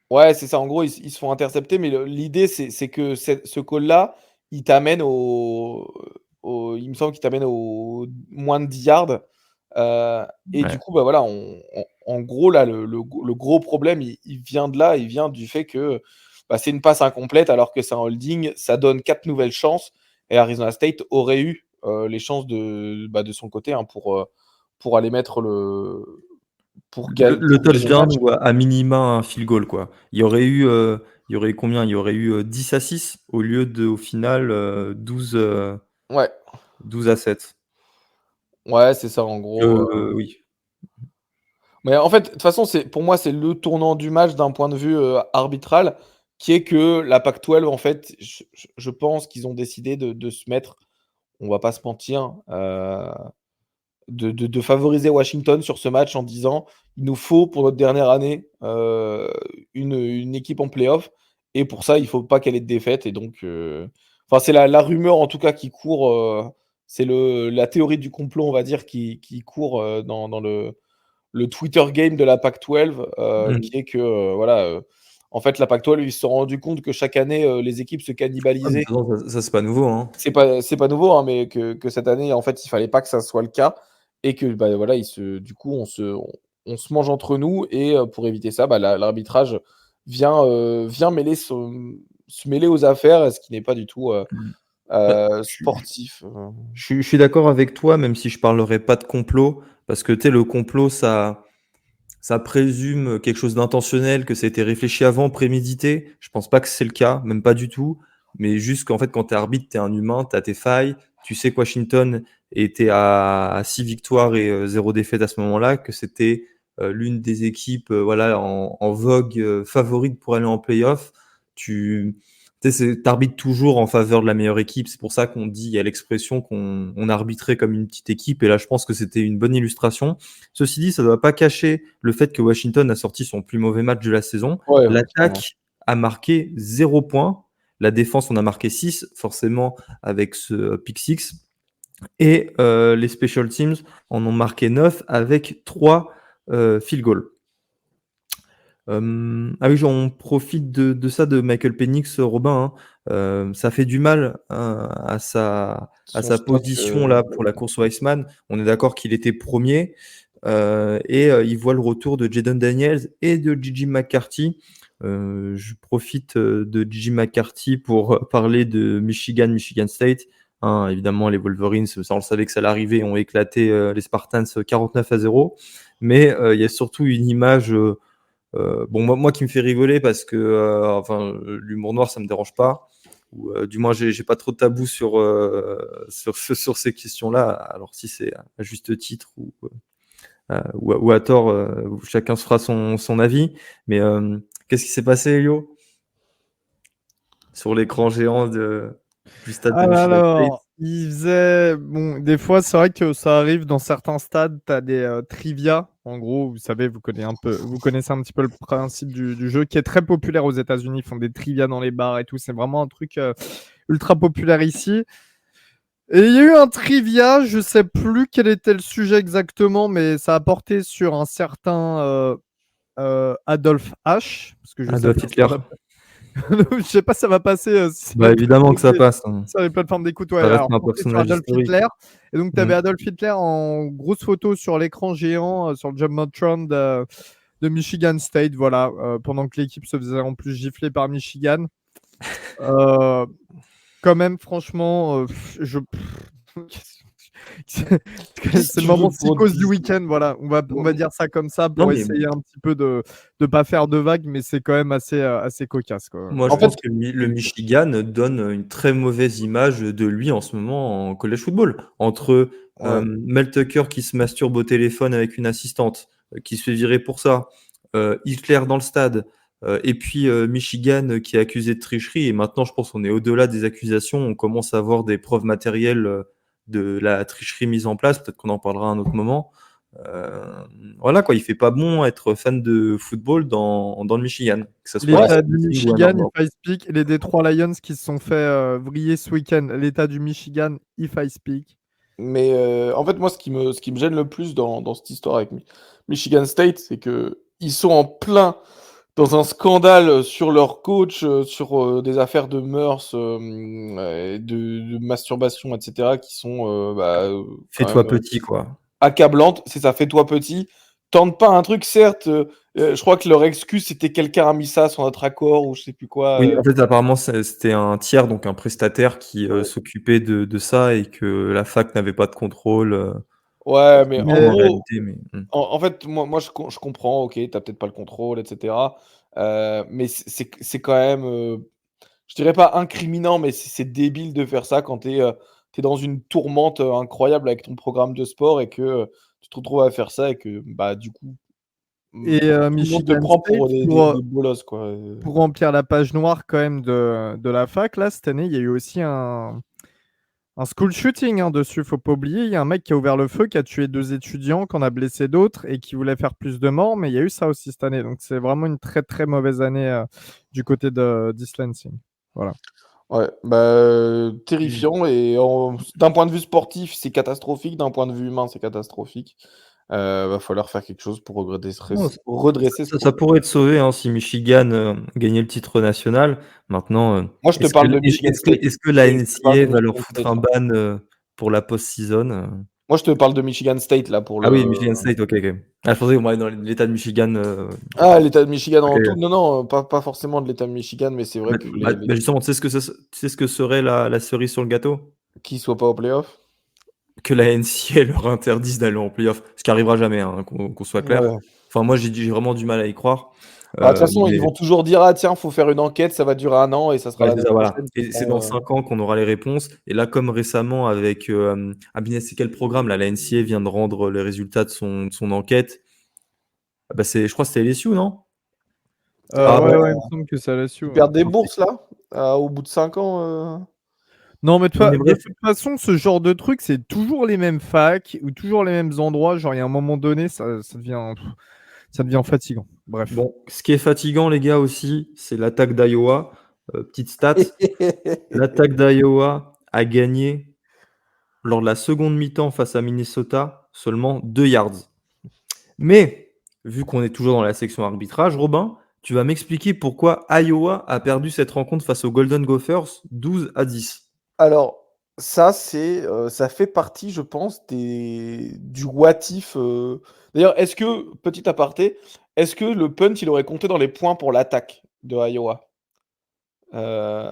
Speaker 2: ouais, c'est ça. En gros, ils se font intercepter. Mais l'idée, c'est que ce call-là, il t'amène il me semble qu'il t'amène au moins de 10 yards. Et du
Speaker 1: Ouais.
Speaker 2: coup, bah voilà, en gros, là, le gros problème, il vient de là. Il vient du fait que bah, c'est une passe incomplète alors que c'est un holding. Ça donne 4 nouvelles chances. Et Arizona State aurait eu les chances de son côté, hein, pour aller mettre
Speaker 1: Le
Speaker 2: pour gagner le
Speaker 1: touchdown
Speaker 2: match.
Speaker 1: ou à minima un field goal, quoi. Il y aurait eu combien? Il y aurait eu 10 à 6 au lieu de, au final,
Speaker 2: Ouais,
Speaker 1: 12 à 7.
Speaker 2: ouais, c'est ça, en gros.
Speaker 1: Oui.
Speaker 2: Mais en fait, de toute façon, pour moi, c'est le tournant du match d'un point de vue arbitral, qui est que la Pac-12, en fait, je pense qu'ils ont décidé de se mettre, on va pas se mentir, de favoriser Washington sur ce match en disant il nous faut pour notre dernière année une équipe en playoff, et pour ça, il faut pas qu'elle ait de défaite. Et donc, enfin, c'est la rumeur en tout cas qui court, c'est la théorie du complot, on va dire, qui court dans le Twitter game de la Pac-12,
Speaker 1: Mmh.
Speaker 2: qui est que voilà, en fait, la Pac-12, ils se sont rendus compte que chaque année, les équipes se
Speaker 1: Ah, mais de
Speaker 2: cannibalisaient.
Speaker 1: toute façon, ça, c'est pas nouveau, hein.
Speaker 2: C'est pas nouveau, hein, mais que cette année, en fait, il fallait pas que ça soit le cas, et que bah, voilà, du coup, on se mange entre nous. Et pour éviter ça, bah, l'arbitrage vient se mêler aux affaires, ce qui n'est pas du tout
Speaker 1: Mmh. Bah, je
Speaker 2: sportif.
Speaker 1: je suis d'accord avec toi, même si je parlerai pas de complot, parce que, tu sais, le complot, ça présume quelque chose d'intentionnel, que ça a été réfléchi avant, prémédité. Je pense pas que c'est le cas, même pas du tout. Mais juste qu'en fait, quand tu es arbitre, tu es un humain, tu as tes failles. Tu sais que Washington était à 6 victoires et 0 défaite à ce moment-là, que c'était l'une des équipes voilà, en vogue favorite pour aller en playoff. Tu arbitres toujours en faveur de la meilleure équipe. C'est pour ça qu'on dit, il y a l'expression qu'on arbitrait comme une petite équipe. Et là, je pense que c'était une bonne illustration. Ceci dit, ça ne doit pas cacher le fait que Washington a sorti son plus mauvais match de la saison.
Speaker 2: Ouais, clairement.
Speaker 1: L'attaque a marqué 0 points. La défense, on a marqué 6, forcément, avec ce pick 6. Et les special teams en ont marqué 9 avec 3 field goals. Ah oui, on profite de ça, de Michael Penix, Robin, hein. Ça fait du mal à sa
Speaker 2: Son stock,
Speaker 1: position là pour la course au Iceman. On est d'accord qu'il était premier, et il voit le retour de Jaden Daniels et de Gigi McCarthy. Je profite de Gigi McCarthy pour parler de Michigan State. Hein, évidemment, les Wolverines, ça on le savait que ça allait arriver, ont éclaté les Spartans 49-0. Mais il y a surtout une image. Bon, moi qui me fait rigoler parce que enfin, l'humour noir, ça me dérange pas. Ou du moins, j'ai pas trop de tabou sur ces questions-là. Alors si c'est à juste titre ou à tort, chacun se fera son avis. Mais qu'est-ce qui s'est passé, Elio, sur l'écran géant du stade de Michigan State?
Speaker 3: Alors, il faisait. Bon, des fois, c'est vrai que ça arrive dans certains stades, tu as des trivia. En gros, vous savez, vous connaissez un petit peu le principe du jeu qui est très populaire aux États-Unis. Ils font des trivia dans les bars et tout. C'est vraiment un truc ultra populaire ici. Et il y a eu un trivia, je sais plus quel était le sujet exactement, mais ça a porté sur un certain Adolf H. Parce que je sais
Speaker 1: Adolf
Speaker 3: pas si
Speaker 1: Hitler.
Speaker 3: je sais pas si ça va passer
Speaker 1: Bah évidemment que ça passe, hein.
Speaker 3: sur les plateformes d'écoute. Ouais,
Speaker 1: Ça reste
Speaker 3: alors
Speaker 1: un
Speaker 3: porté sur
Speaker 1: personnage
Speaker 3: Adolf
Speaker 1: historique.
Speaker 3: Hitler. Et donc, tu avais
Speaker 1: Mm.
Speaker 3: Adolf Hitler en grosse photo sur l'écran géant, sur le Jumbotron de Michigan State, voilà, pendant que l'équipe se faisait en plus gifler par Michigan. Quand même, franchement, c'est
Speaker 2: Qu'est-ce que
Speaker 3: le
Speaker 2: tu veux
Speaker 3: moment
Speaker 2: qu'on
Speaker 3: psychose du
Speaker 2: dise?
Speaker 3: week-end, voilà. On va dire ça comme ça
Speaker 1: Non,
Speaker 3: pour
Speaker 1: mais
Speaker 3: essayer un petit peu de pas faire de vagues, mais c'est quand même assez cocasse, quoi.
Speaker 1: moi, je
Speaker 2: En fait,
Speaker 1: pense que le Michigan donne une très mauvaise image de lui en ce moment en college football. Entre
Speaker 2: ouais.
Speaker 1: Mel Tucker qui se masturbe au téléphone avec une assistante, qui se fait virer pour ça, Hitler dans le stade, et puis Michigan qui est accusé de tricherie. Et maintenant, je pense qu'on est au-delà des accusations. On commence à avoir des preuves matérielles de la tricherie mise en place. Peut-être qu'on en parlera à un autre moment. Euh, voilà quoi, il fait pas bon être fan de football dans le Michigan, que ça soit à
Speaker 3: L'État du
Speaker 1: Wisconsin ou à
Speaker 3: Michigan,
Speaker 1: Normal.
Speaker 3: if I speak, les Detroit Lions qui se sont fait vriller ce week-end. L'État du Michigan, if I speak.
Speaker 2: Mais en fait, moi, ce qui me gêne le plus dans cette histoire avec Michigan State, c'est que ils sont en plein dans un scandale sur leur coach, sur des affaires de mœurs, de masturbation, etc., qui sont quand
Speaker 1: Fais-toi
Speaker 2: même
Speaker 1: petit, quoi.
Speaker 2: accablantes. C'est ça, fais-toi petit. Tente pas un truc, certes. Je crois que leur excuse, c'était quelqu'un a mis ça sur notre accord ou je sais plus quoi.
Speaker 1: Oui, en fait, apparemment, c'était un tiers, donc un prestataire qui
Speaker 2: Ouais.
Speaker 1: s'occupait de ça et que la fac n'avait pas de contrôle
Speaker 2: Ouais, mais en
Speaker 1: en
Speaker 3: Mais
Speaker 2: gros,
Speaker 1: réalité. Mais,
Speaker 2: en fait, moi je comprends, OK, tu peut-être pas le contrôle et cetera, mais c'est quand même, je dirais pas incriminant, mais c'est débile de faire ça quand tu es dans une tourmente, incroyable avec ton programme de sport et que, tu te retrouves à faire ça et que, bah, du coup, tout le monde te
Speaker 3: Michigan
Speaker 2: prend
Speaker 3: State,
Speaker 2: pour des bolosses, quoi,
Speaker 3: pour remplir la page noire quand même de la fac, là, cette année, il y a eu aussi un school shooting dessus, faut pas oublier. Il y a un mec qui a ouvert le feu, qui a tué 2 étudiants, qui en a blessé d'autres et qui voulait faire plus de morts, mais il y a eu ça aussi cette année. Donc c'est vraiment une très très mauvaise année du côté d'East Lansing. Voilà.
Speaker 2: Ouais, bah,
Speaker 1: oui.
Speaker 2: terrifiant et d'un point de vue sportif, c'est catastrophique, d'un point de vue humain, c'est catastrophique. Va falloir faire quelque chose pour
Speaker 1: Non,
Speaker 2: redresser ce
Speaker 1: ça
Speaker 2: problème.
Speaker 1: pourrait être sauvé hein, si Michigan gagnait le titre national. Maintenant,
Speaker 2: Moi, je te parle de Michigan State.
Speaker 1: est-ce que la
Speaker 2: Je te parle de
Speaker 1: NCAA va leur
Speaker 2: Michigan
Speaker 1: foutre
Speaker 2: State,
Speaker 1: un
Speaker 2: là.
Speaker 1: ban pour la post-season
Speaker 2: Moi, je te parle de Michigan State, là, pour
Speaker 1: Ah oui,
Speaker 2: le
Speaker 1: Michigan State, ok, ok. Ah, je pensais qu'on parlait dans l'État de Michigan.
Speaker 2: ah, l'État de Michigan
Speaker 1: Ok,
Speaker 2: en tout.
Speaker 1: ok.
Speaker 2: Non, non, pas forcément de l'État de Michigan, mais c'est vrai que
Speaker 1: Justement, tu sais ce que serait la cerise sur le gâteau?
Speaker 2: qu'ils soient pas au playoff.
Speaker 1: Que la NCAA leur interdise d'aller en playoff, ce qui arrivera jamais, hein, qu'on soit clair.
Speaker 2: Ouais.
Speaker 1: Enfin, moi, j'ai vraiment du mal à y croire.
Speaker 2: Bah, de toute façon, ils
Speaker 1: Mais
Speaker 2: vont toujours dire: «Ah tiens, faut faire une enquête, ça va durer 1 an et ça sera
Speaker 1: ouais, c'est
Speaker 2: l'année
Speaker 1: ça, voilà.
Speaker 2: prochaine qu'ils
Speaker 1: Et c'est dans
Speaker 2: feront,
Speaker 1: 5 ans qu'on aura les réponses. Et là, comme récemment avec c'est quel programme là? La NCAA vient de rendre les résultats de son enquête. Ah bah, je crois que c'était LSU, non? Ah
Speaker 3: Ouais,
Speaker 1: ouais,
Speaker 3: ouais, il me semble que ça l'a su.
Speaker 2: Ils
Speaker 3: Ouais.
Speaker 2: perdent des bourses là, au bout de 5 ans,
Speaker 3: Non, mais
Speaker 1: non mais
Speaker 3: de
Speaker 1: bref.
Speaker 3: toute façon, ce genre de truc, c'est toujours les mêmes facs ou toujours les mêmes endroits. Genre, il y a un moment donné, ça devient fatigant. Bref.
Speaker 1: Bon, ce qui est fatigant, les gars, aussi, c'est l'attaque d'Iowa. Petite stat, l'attaque d'Iowa a gagné lors de la seconde mi-temps face à Minnesota seulement 2 yards. Mais, vu qu'on est toujours dans la section arbitrage, Robin, tu vas m'expliquer pourquoi Iowa a perdu cette rencontre face aux Golden Gophers 12-10.
Speaker 2: Alors, ça, ça fait partie, je pense, du what if, d'ailleurs, est-ce que, petit aparté, est-ce que le punt, il aurait compté dans les points pour l'attaque de Iowa? Heu,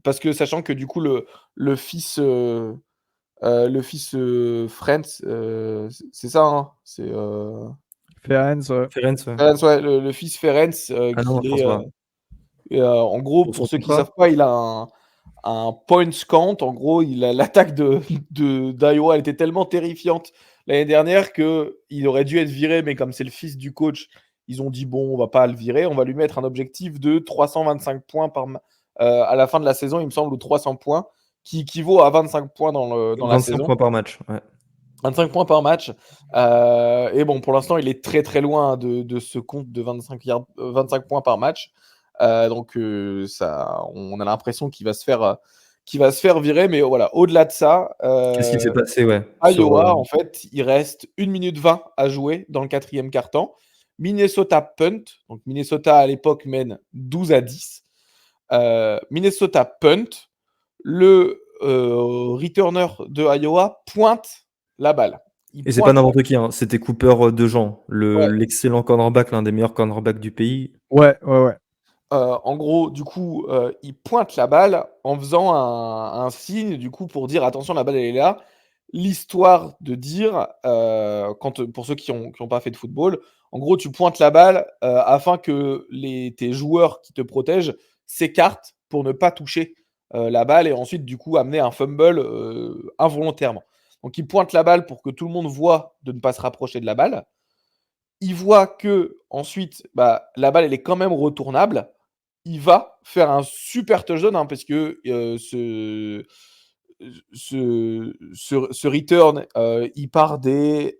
Speaker 2: Parce que sachant que du coup le fils, Frantz, c'est ça, hein?
Speaker 3: Ferenc, ouais.
Speaker 1: Ferenc, ouais.
Speaker 2: Ferenc, ouais, le fils Ferenc,
Speaker 1: Ah non, je
Speaker 2: qui
Speaker 1: pense
Speaker 2: est,
Speaker 1: pas.
Speaker 2: en gros,
Speaker 1: Pour
Speaker 2: pour
Speaker 1: son
Speaker 2: ceux qui savent
Speaker 1: contrat?
Speaker 2: pas, il a un points count. En gros, il a l'attaque d'Iowa, elle était tellement terrifiante l'année dernière qu'il aurait dû être viré, mais comme c'est le fils du coach, ils ont dit: «Bon, on va pas le virer, on va lui mettre un objectif de 325 points à la fin de la saison», il me semble, ou 300 points, qui équivaut à 25 points dans la
Speaker 1: 25
Speaker 2: saison.
Speaker 1: points par match, ouais.
Speaker 2: 25 points par match. Et bon, pour l'instant, il est très très loin hein, de ce compte de 25 points par match. Donc, on a l'impression qu'il va se faire virer. Mais voilà, au-delà de ça,
Speaker 1: Qu'est-ce qui s'est passé, ouais,
Speaker 2: Iowa, en fait, il reste 1 minute 20 à jouer dans le quatrième quart-temps. Minnesota punt. Donc, Minnesota à l'époque mène 12-10. Minnesota punt. Le returner de Iowa pointe la balle. il
Speaker 1: Et c'est pas
Speaker 2: pointe.
Speaker 1: n'importe qui, hein, c'était Cooper DeJean,
Speaker 2: Ouais.
Speaker 1: l'excellent cornerback, l'un des meilleurs cornerbacks du pays.
Speaker 3: Ouais, ouais, ouais.
Speaker 2: En gros, du coup, il pointe la balle en faisant un signe, du coup, pour dire: «Attention, la balle, elle est là». L'histoire de dire, pour ceux qui ont pas fait de football, en gros, tu pointes la balle, afin que tes joueurs qui te protègent s'écartent pour ne pas toucher, la balle et ensuite, du coup, amener un fumble, involontairement. Donc il pointe la balle pour que tout le monde voit de ne pas se rapprocher de la balle. Il voit qu'ensuite, bah, la balle, elle est quand même retournable. Il va faire un super touchdown, hein, parce que, ce return, il part des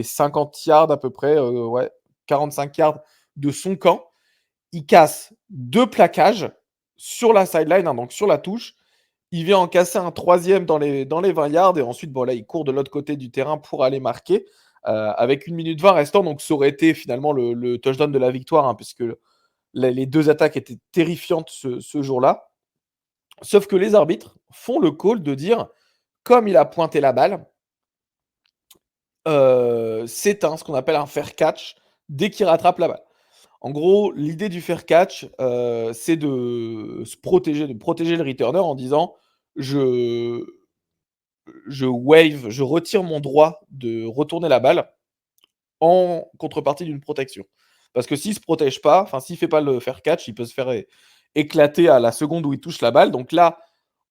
Speaker 2: 50 yards à peu près, ouais, 45 yards de son camp. Il casse 2 plaquages sur la sideline, hein, donc sur la touche. Il vient en casser un troisième dans les 20 yards et ensuite, bon, là, il court de l'autre côté du terrain pour aller marquer, avec 1 minute 20 restant. Donc ça aurait été finalement le touchdown de la victoire, hein, puisque les 2 attaques étaient terrifiantes ce jour-là. Sauf que les arbitres font le call de dire, comme il a pointé la balle, c'est ce qu'on appelle un fair catch dès qu'il rattrape la balle. En gros, l'idée du fair catch, c'est de protéger le returner en disant: «Je je retire mon droit de retourner la balle en contrepartie d'une protection». Parce que s'il se protège pas, enfin s'il fait pas le fair catch, il peut se faire éclater à la seconde où il touche la balle. Donc là,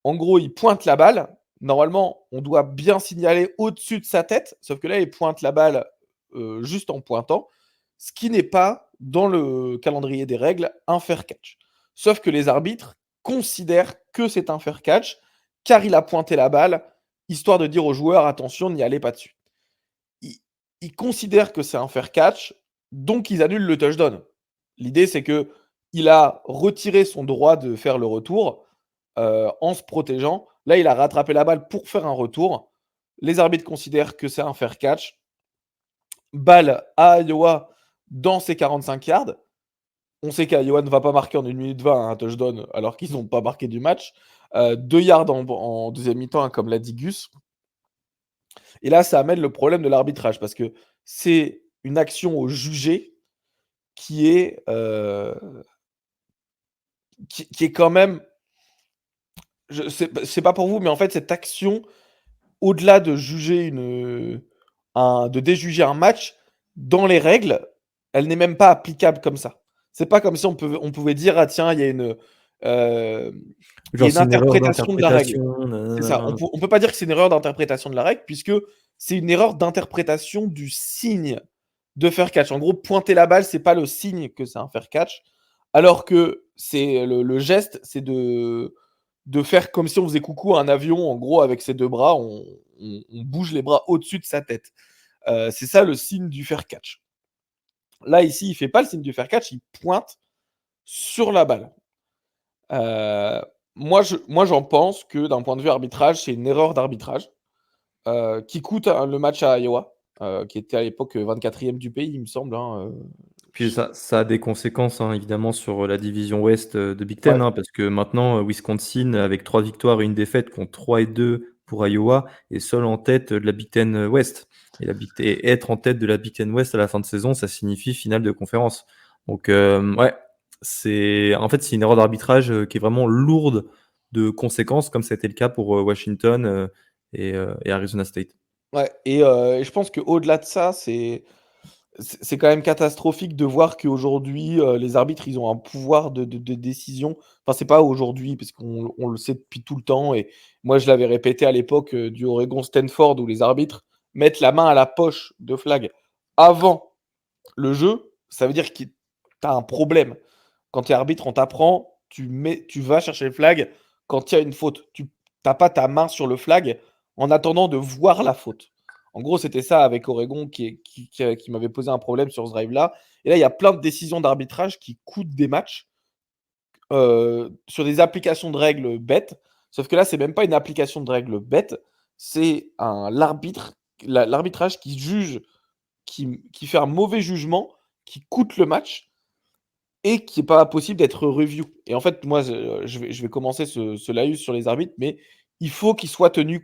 Speaker 2: en gros, il pointe la balle. Normalement, on doit bien signaler au-dessus de sa tête, sauf que là, il pointe la balle, juste en pointant, ce qui n'est pas, dans le calendrier des règles, un fair catch. Sauf que les arbitres considèrent que c'est un fair catch, car il a pointé la balle, histoire de dire aux joueurs: «Attention, n'y allez pas dessus». Ils ils considèrent que c'est un fair catch, donc ils annulent le touchdown. L'idée, c'est qu'il a retiré son droit de faire le retour, en se protégeant. Là, il a rattrapé la balle pour faire un retour. Les arbitres considèrent que c'est un fair catch. Balle à Iowa dans ses 45 yards. On sait qu'Iowa ne va pas marquer en 1 minute 20 un touchdown alors qu'ils n'ont pas marqué du match. 2 yards en deuxième mi-temps, hein, comme l'a dit Gus. Et là, ça amène le problème de l'arbitrage parce que c'est une action au jugé qui est, qui est quand même, je c'est pas pour vous, mais en fait, cette action, au-delà de juger de déjuger un match, dans les règles, elle n'est même pas applicable comme ça. C'est pas comme si on pouvait dire: «Ah tiens, il y a
Speaker 1: Genre,
Speaker 2: une
Speaker 1: c'est une erreur
Speaker 2: interprétation de la règle».
Speaker 1: d'interprétation,
Speaker 2: C'est ça,
Speaker 1: nin
Speaker 2: on peut pas dire que c'est une erreur d'interprétation de la règle puisque c'est une erreur d'interprétation du signe de fair catch. En gros, pointer la balle, c'est pas le signe que c'est un fair catch, alors que c'est le geste, c'est de faire comme si on faisait coucou à un avion, en gros, avec ses 2 bras, on bouge les bras au-dessus de sa tête. C'est ça le signe du fair catch. Là, ici, il fait pas le signe du fair catch, il pointe sur la balle. Heu, moi, j'en pense que d'un point de vue arbitrage, c'est une erreur d'arbitrage, qui coûte, le match à Iowa, qui était à l'époque, 24e du pays, il me semble, hein,
Speaker 1: Puis ça a des conséquences, hein, évidemment sur la division Ouest, de Big Ten,
Speaker 2: ouais,
Speaker 1: hein, parce que maintenant, Wisconsin avec 3 victoires et 1 défaite contre 3-2 pour Iowa est seul en tête, de la Big Ten, Ouest et la Big Ten et être en tête de la Big Ten Ouest à la fin de saison, ça signifie finale de conférence. Donc ouais, c'est une erreur d'arbitrage, qui est vraiment lourde de conséquences comme ça a été le cas pour, Washington, et Arizona State.
Speaker 2: ouais et je pense qu'au-delà de ça, c'est quand même catastrophique de voir qu'aujourd'hui, les arbitres, ils ont un pouvoir de décision. Enfin, c'est pas aujourd'hui, parce qu'on le sait depuis tout le temps et moi, je l'avais répété à l'époque, du Oregon-Stanford où les arbitres mettent la main à la poche de flag avant le jeu. Ça veut dire que tu as un problème. Quand tu es arbitre, on t'apprend, tu vas chercher le flag quand il y a une faute. Tu as pas ta main sur le flag en attendant de voir la faute. En gros, c'était ça avec Oregon qui m'avait posé un problème sur ce drive-là. Et là, il y a plein de décisions d'arbitrage qui coûtent des matchs, sur des applications de règles bêtes. Sauf que là, c'est même pas une application de règles bête, c'est l'arbitrage qui juge, qui fait un mauvais jugement, qui coûte le match et qui est pas possible d'être review. Et en fait, moi, je vais commencer ce laïus sur les arbitres, mais il faut qu'ils soient tenus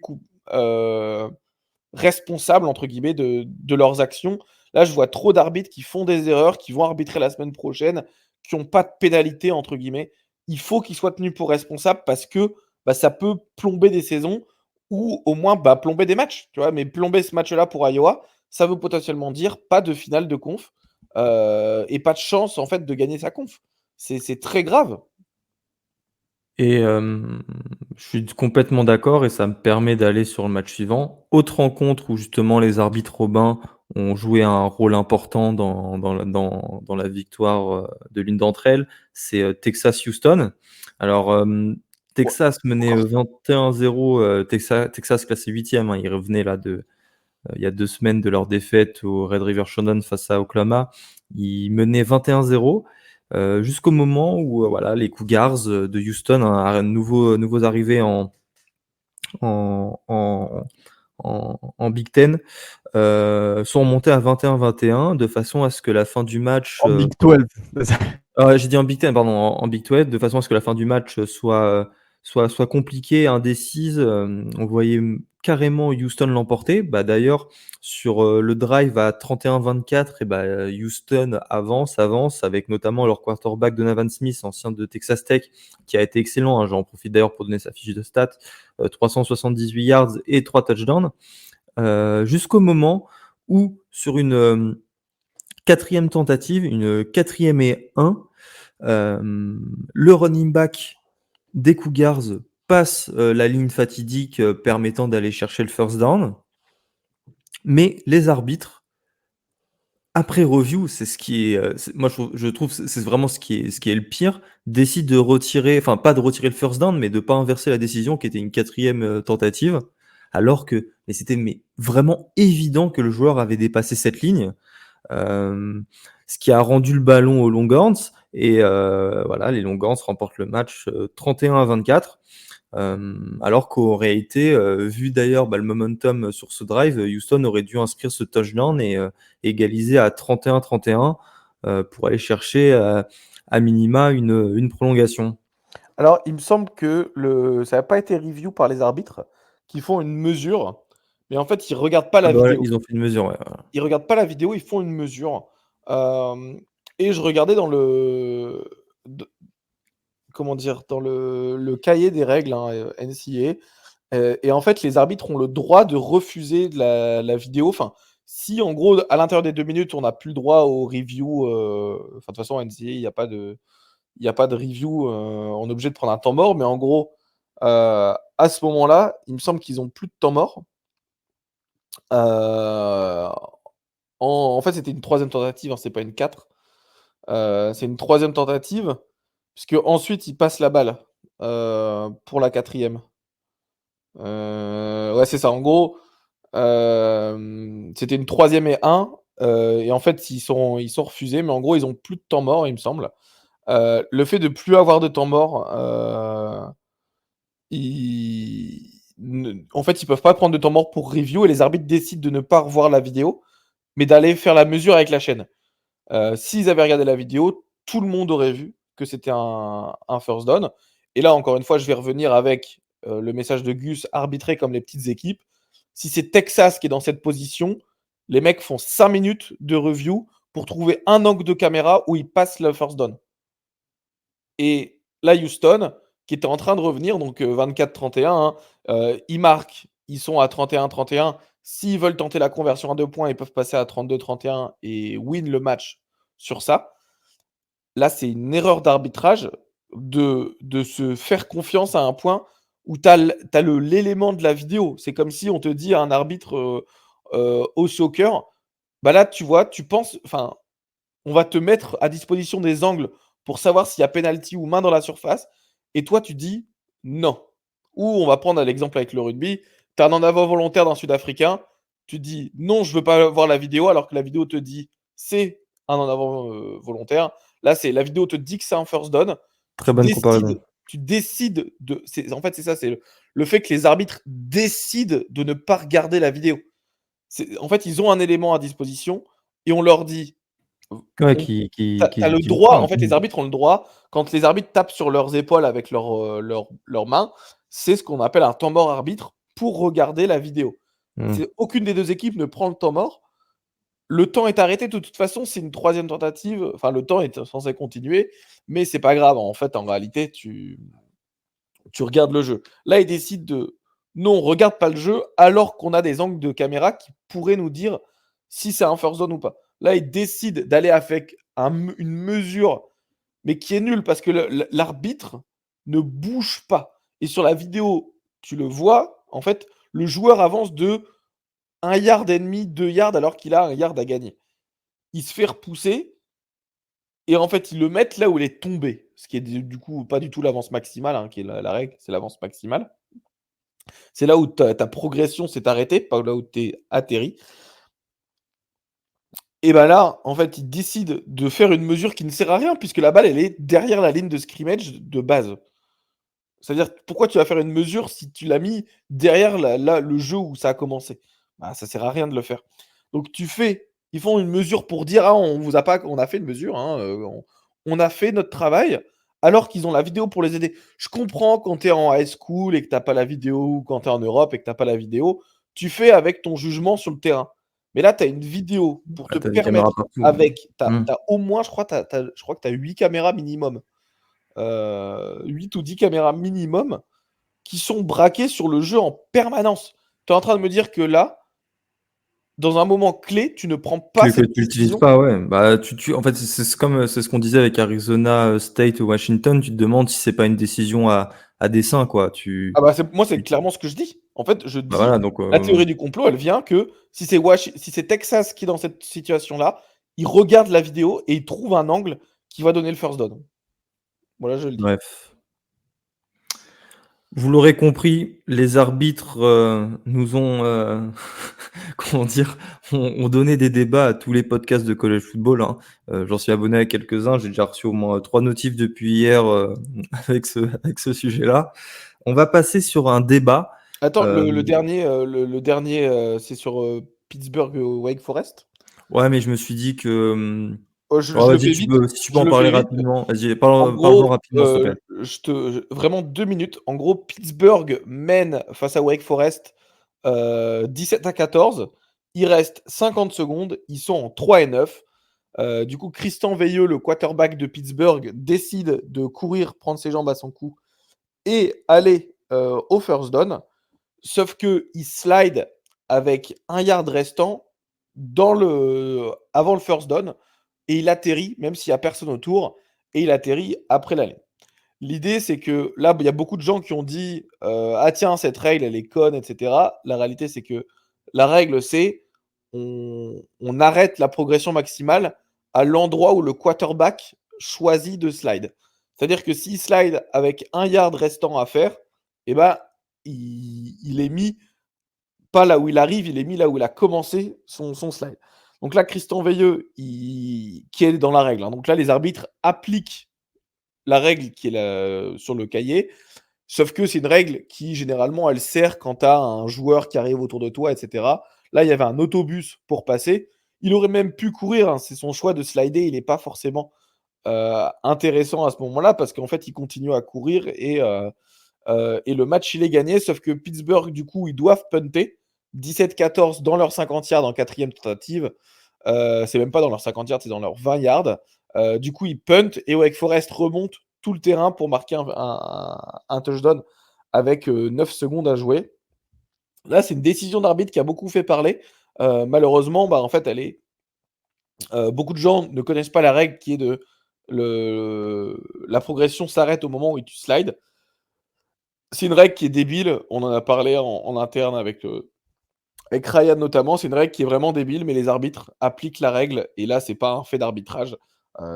Speaker 2: responsables entre guillemets de leurs actions. Là, je vois trop d'arbitres qui font des erreurs, qui vont arbitrer la semaine prochaine, qui ont pas de pénalité entre guillemets. Il faut qu'ils soient tenus pour responsables parce que, bah, ça peut plomber des saisons ou au moins, bah, plomber des matchs, tu vois? Mais plomber ce match-là pour Iowa, ça veut potentiellement dire pas de finale de conf, et pas de chance en fait de gagner sa conf. C'est très grave.
Speaker 1: Et je suis complètement d'accord et ça me permet d'aller sur le match suivant. Autre rencontre où justement les arbitres Robin ont joué un rôle important dans la victoire, de l'une d'entre elles, c'est, Texas-Houston. Alors,
Speaker 2: Ouais.
Speaker 1: Texas menait, 21-0, Texas classé 8e, hein. Ils revenaient là il y a 2 semaines de leur défaite au Red River Showdown face à Oklahoma. Ils menaient 21-0, jusqu'au moment où, voilà, les Cougars, de Houston, un nouveaux arrivés en en en Big Ten, sont remontés à 21-21 de façon à ce que la fin du match,
Speaker 3: En Big 12.
Speaker 1: j'ai dit en Big Ten, pardon, en Big 12, de façon à ce que la fin du match, soit compliquée, indécise. On voyait, carrément Houston l'emporter. Bah, d'ailleurs, sur, le drive à 31-24 et bah, Houston avance avec notamment leur quarterback Donovan Smith, ancien de Texas Tech, qui a été excellent, hein. J'en profite d'ailleurs pour donner sa fiche de stats, 378 yards et 3 touchdowns, jusqu'au moment où sur une, 4e tentative, une 4e et 1, le running back des Cougars passe, la ligne fatidique, permettant d'aller chercher le first down. Mais les arbitres, après review, c'est ce qui est, moi je trouve c'est vraiment ce qui est le pire, décident de retirer, enfin pas de retirer le first down, mais de pas inverser la décision qui était une 4e, tentative. Alors que c'était vraiment évident que le joueur avait dépassé cette ligne. Ce qui a rendu le ballon aux Longhorns et voilà, les Longhorns remportent le match, 31-24. Alors qu'en réalité, vu d'ailleurs, bah, le momentum sur ce drive, Houston aurait dû inscrire ce touchdown et égaliser à 31-31, pour aller chercher, à minima une prolongation.
Speaker 2: Alors, il me semble que ça n'a pas été review par les arbitres qui font une mesure, mais en fait, ils regardent pas
Speaker 1: Ah
Speaker 2: la
Speaker 1: bah, ouais,
Speaker 2: vidéo.
Speaker 1: ils ont fait une mesure, ouais, voilà.
Speaker 2: Ils regardent pas la vidéo, ils font une mesure. Hem et je regardais dans le de comment dire? Dans le cahier des règles, hein, NCAA, et en fait, les arbitres ont le droit de refuser de la vidéo. Enfin, si en gros, à l'intérieur des 2 minutes, on n'a plus le droit au review, enfin, de toute façon, NCAA, il y a pas de review, on est obligé de prendre un temps mort, mais en gros, à ce moment-là, il me semble qu'ils ont plus de temps mort. Heu, en fait, c'était une troisième tentative, hein, c'est pas une 4. C'est une troisième tentative, puisque ensuite ils passent la balle, pour la quatrième. Ouais, c'est ça. En gros, c'était une troisième et un, et en fait, ils sont refusés, mais en gros, ils ont plus de temps mort, il me semble. Le fait de plus avoir de temps mort, ils en fait, ils peuvent pas prendre de temps mort pour review et les arbitres décident de ne pas revoir la vidéo, mais d'aller faire la mesure avec la chaîne. S'ils avaient regardé la vidéo, tout le monde aurait vu que c'était un first down. Et là, encore une fois, je vais revenir avec, le message de Gus: arbitrer comme les petites équipes. Si c'est Texas qui est dans cette position, les mecs font 5 minutes de review pour trouver un angle de caméra où ils passent le first down. Et là, Houston, qui était en train de revenir, donc 24-31, hein, ils marquent, ils sont à 31-31. S'ils veulent tenter la conversion à 2 points, ils peuvent passer à 32-31 et win le match sur ça. Là, c'est une erreur d'arbitrage de se faire confiance à un point où tu as l'élément de la vidéo. C'est comme si on te dit à un arbitre, au soccer: «Bah, là, tu vois, tu penses, enfin, on va te mettre à disposition des angles pour savoir s'il y a penalty ou main dans la surface», et toi tu dis: «Non». Ou on va prendre l'exemple avec le rugby, tu as un en avant volontaire d'un Sud-Africain, tu dis: «Non, je veux pas voir la vidéo», alors que la vidéo te dit: «C'est un en avant, volontaire». Là, c'est la vidéo te dit que c'est un first down.
Speaker 1: Très
Speaker 2: Tu
Speaker 1: bonne comparaison.
Speaker 2: décides tu décides de c'est en fait, c'est ça, c'est le fait que les arbitres décident de ne pas regarder la vidéo. C'est en fait, ils ont un élément à disposition et on leur dit:
Speaker 1: Ouais,
Speaker 2: on
Speaker 1: qui
Speaker 2: tu
Speaker 1: qui
Speaker 2: as
Speaker 1: qui
Speaker 2: le
Speaker 1: qui vous
Speaker 2: droit,
Speaker 1: parle.
Speaker 2: en fait, les arbitres ont le droit, quand les arbitres tapent sur leurs épaules avec leurs mains, c'est ce qu'on appelle un temps mort arbitre pour regarder la vidéo.
Speaker 1: Mmh.
Speaker 2: Aucune des 2 équipes ne prend le temps mort. Le temps est arrêté de toute façon, c'est une 3e tentative, enfin le temps est censé continuer, mais c'est pas grave. En fait, en réalité, tu regardes le jeu. Là, ils décident de: «Non, on regarde pas le jeu», alors qu'on a des angles de caméra qui pourraient nous dire si c'est un first down ou pas. Là, ils décident d'aller avec une mesure, mais qui est nulle parce que l'arbitre ne bouge pas et sur la vidéo, tu le vois, en fait, le joueur avance de 1 yard et demi, 2 yards alors qu'il a 1 yard à gagner. Il se fait repousser et en fait, ils le mettent là où il est tombé, ce qui est du coup pas du tout l'avance maximale, hein, qui est la règle, c'est l'avance maximale. C'est là où ta progression s'est arrêtée, pas là où tu es atterri. Et bah là, en fait, ils décident de faire une mesure qui ne sert à rien puisque la balle, elle est derrière la ligne de scrimmage de base. C'est-à-dire, pourquoi tu vas faire une mesure si tu l'as mis derrière le jeu où ça a commencé? Bah, ça sert à rien de le faire. Donc ils font une mesure pour dire: «Ah, on a fait une mesure, hein, on a fait notre travail», alors qu'ils ont la vidéo pour les aider. Je comprends quand tu es en high school et que tu as pas la vidéo ou quand tu es en Europe et que tu as pas la vidéo, tu fais avec ton jugement sur le terrain. Mais là, tu as une vidéo pour
Speaker 1: Ah,
Speaker 2: te
Speaker 1: tu des caméras
Speaker 2: permettre
Speaker 1: partout,
Speaker 2: avec tu
Speaker 1: Mmh.
Speaker 2: as au moins je crois que tu as 8 caméras minimum. 8 ou 10 caméras minimum qui sont braquées sur le jeu en permanence. Tu es en train de me dire que là, dans un moment clé, tu ne prends pas
Speaker 1: Que
Speaker 2: cette
Speaker 1: tu l'utilises
Speaker 2: décision?
Speaker 1: pas, ouais. Bah, tu en fait, c'est comme, c'est ce qu'on disait avec Arizona, State ou Washington. Tu te demandes si c'est pas une décision à dessein, quoi.
Speaker 2: Ah bah, c'est
Speaker 1: Tu
Speaker 2: clairement ce que je dis. En fait, je
Speaker 1: bah,
Speaker 2: dis,
Speaker 1: voilà, donc
Speaker 2: la théorie du complot, elle vient que si c'est Texas qui est dans cette situation-là, ils regardent la vidéo et ils trouvent un angle qui va donner le first down. Voilà, je le dis.
Speaker 1: bref. Vous l'aurez compris, les arbitres, nous ont, comment dire? Ont donné des débats à tous les podcasts de college football, hein. J'en suis abonné à quelques-uns, j'ai déjà reçu au moins 3 notifs depuis hier, avec ce sujet-là. On va passer sur un débat,
Speaker 2: Attends, le
Speaker 1: hem,
Speaker 2: dernier, c'est sur, Pittsburgh, Wake Forest?
Speaker 1: ouais, mais je me suis dit que,
Speaker 2: Je
Speaker 1: oh,
Speaker 2: je le
Speaker 1: vas-y,
Speaker 2: fais vite,
Speaker 1: si tu peux
Speaker 2: je
Speaker 1: en
Speaker 2: le
Speaker 1: parler
Speaker 2: fais vite.
Speaker 1: rapidement, vas-y,
Speaker 2: En
Speaker 1: parle-en
Speaker 2: gros,
Speaker 1: rapidement, s'il te plaît.
Speaker 2: vraiment 2 minutes. En gros, Pittsburgh mène face à Wake Forest, 17-14. Il reste 50 secondes. Ils sont en 3-9. Du coup, Christian Veilleux, le quarterback de Pittsburgh, décide de courir, prendre ses jambes à son cou et aller, au first down. Sauf qu'il slide avec 1 yard restant avant le first down et il atterrit, même s'il y a personne autour et il atterrit après la ligne. L'idée, c'est que là, il y a beaucoup de gens qui ont dit, «Ah tiens, cette règle, elle est conne» et cetera. La réalité, c'est que la règle, c'est on arrête la progression maximale à l'endroit où le quarterback choisit de slide. C'est-à-dire que s'il slide avec 1 yard restant à faire, et ben, il est mis pas là où il arrive, il est mis là où il a commencé son slide. Donc là, Christian Veilleux, qui est dans la règle, hein, donc là, les arbitres appliquent la règle qui est sur le cahier, sauf que c'est une règle qui, généralement, elle sert quand tu as un joueur qui arrive autour de toi et cetera. Là, il y avait un autobus pour passer. Il aurait même pu courir, hein, c'est son choix de slider, il est pas forcément, intéressant à ce moment-là parce qu'en fait, il continue à courir et le match, il est gagné, sauf que Pittsburgh, du coup, ils doivent punter 17-14 dans leur 50 yards en 4e tentative. C'est même pas dans leur 50 yards, c'est dans leur 20 yards. Du coup, ils puntent et Wake Forest remonte tout le terrain pour marquer un touchdown avec 9 secondes à jouer. Là, c'est une décision d'arbitre qui a beaucoup fait parler. Malheureusement, bah, en fait, beaucoup de gens ne connaissent pas la règle qui est la progression s'arrête au moment où tu slides. C'est une règle qui est débile. On en a parlé en interne avec Ryan notamment. C'est une règle qui est vraiment débile, mais les arbitres appliquent la règle. Et là, c'est pas un fait d'arbitrage.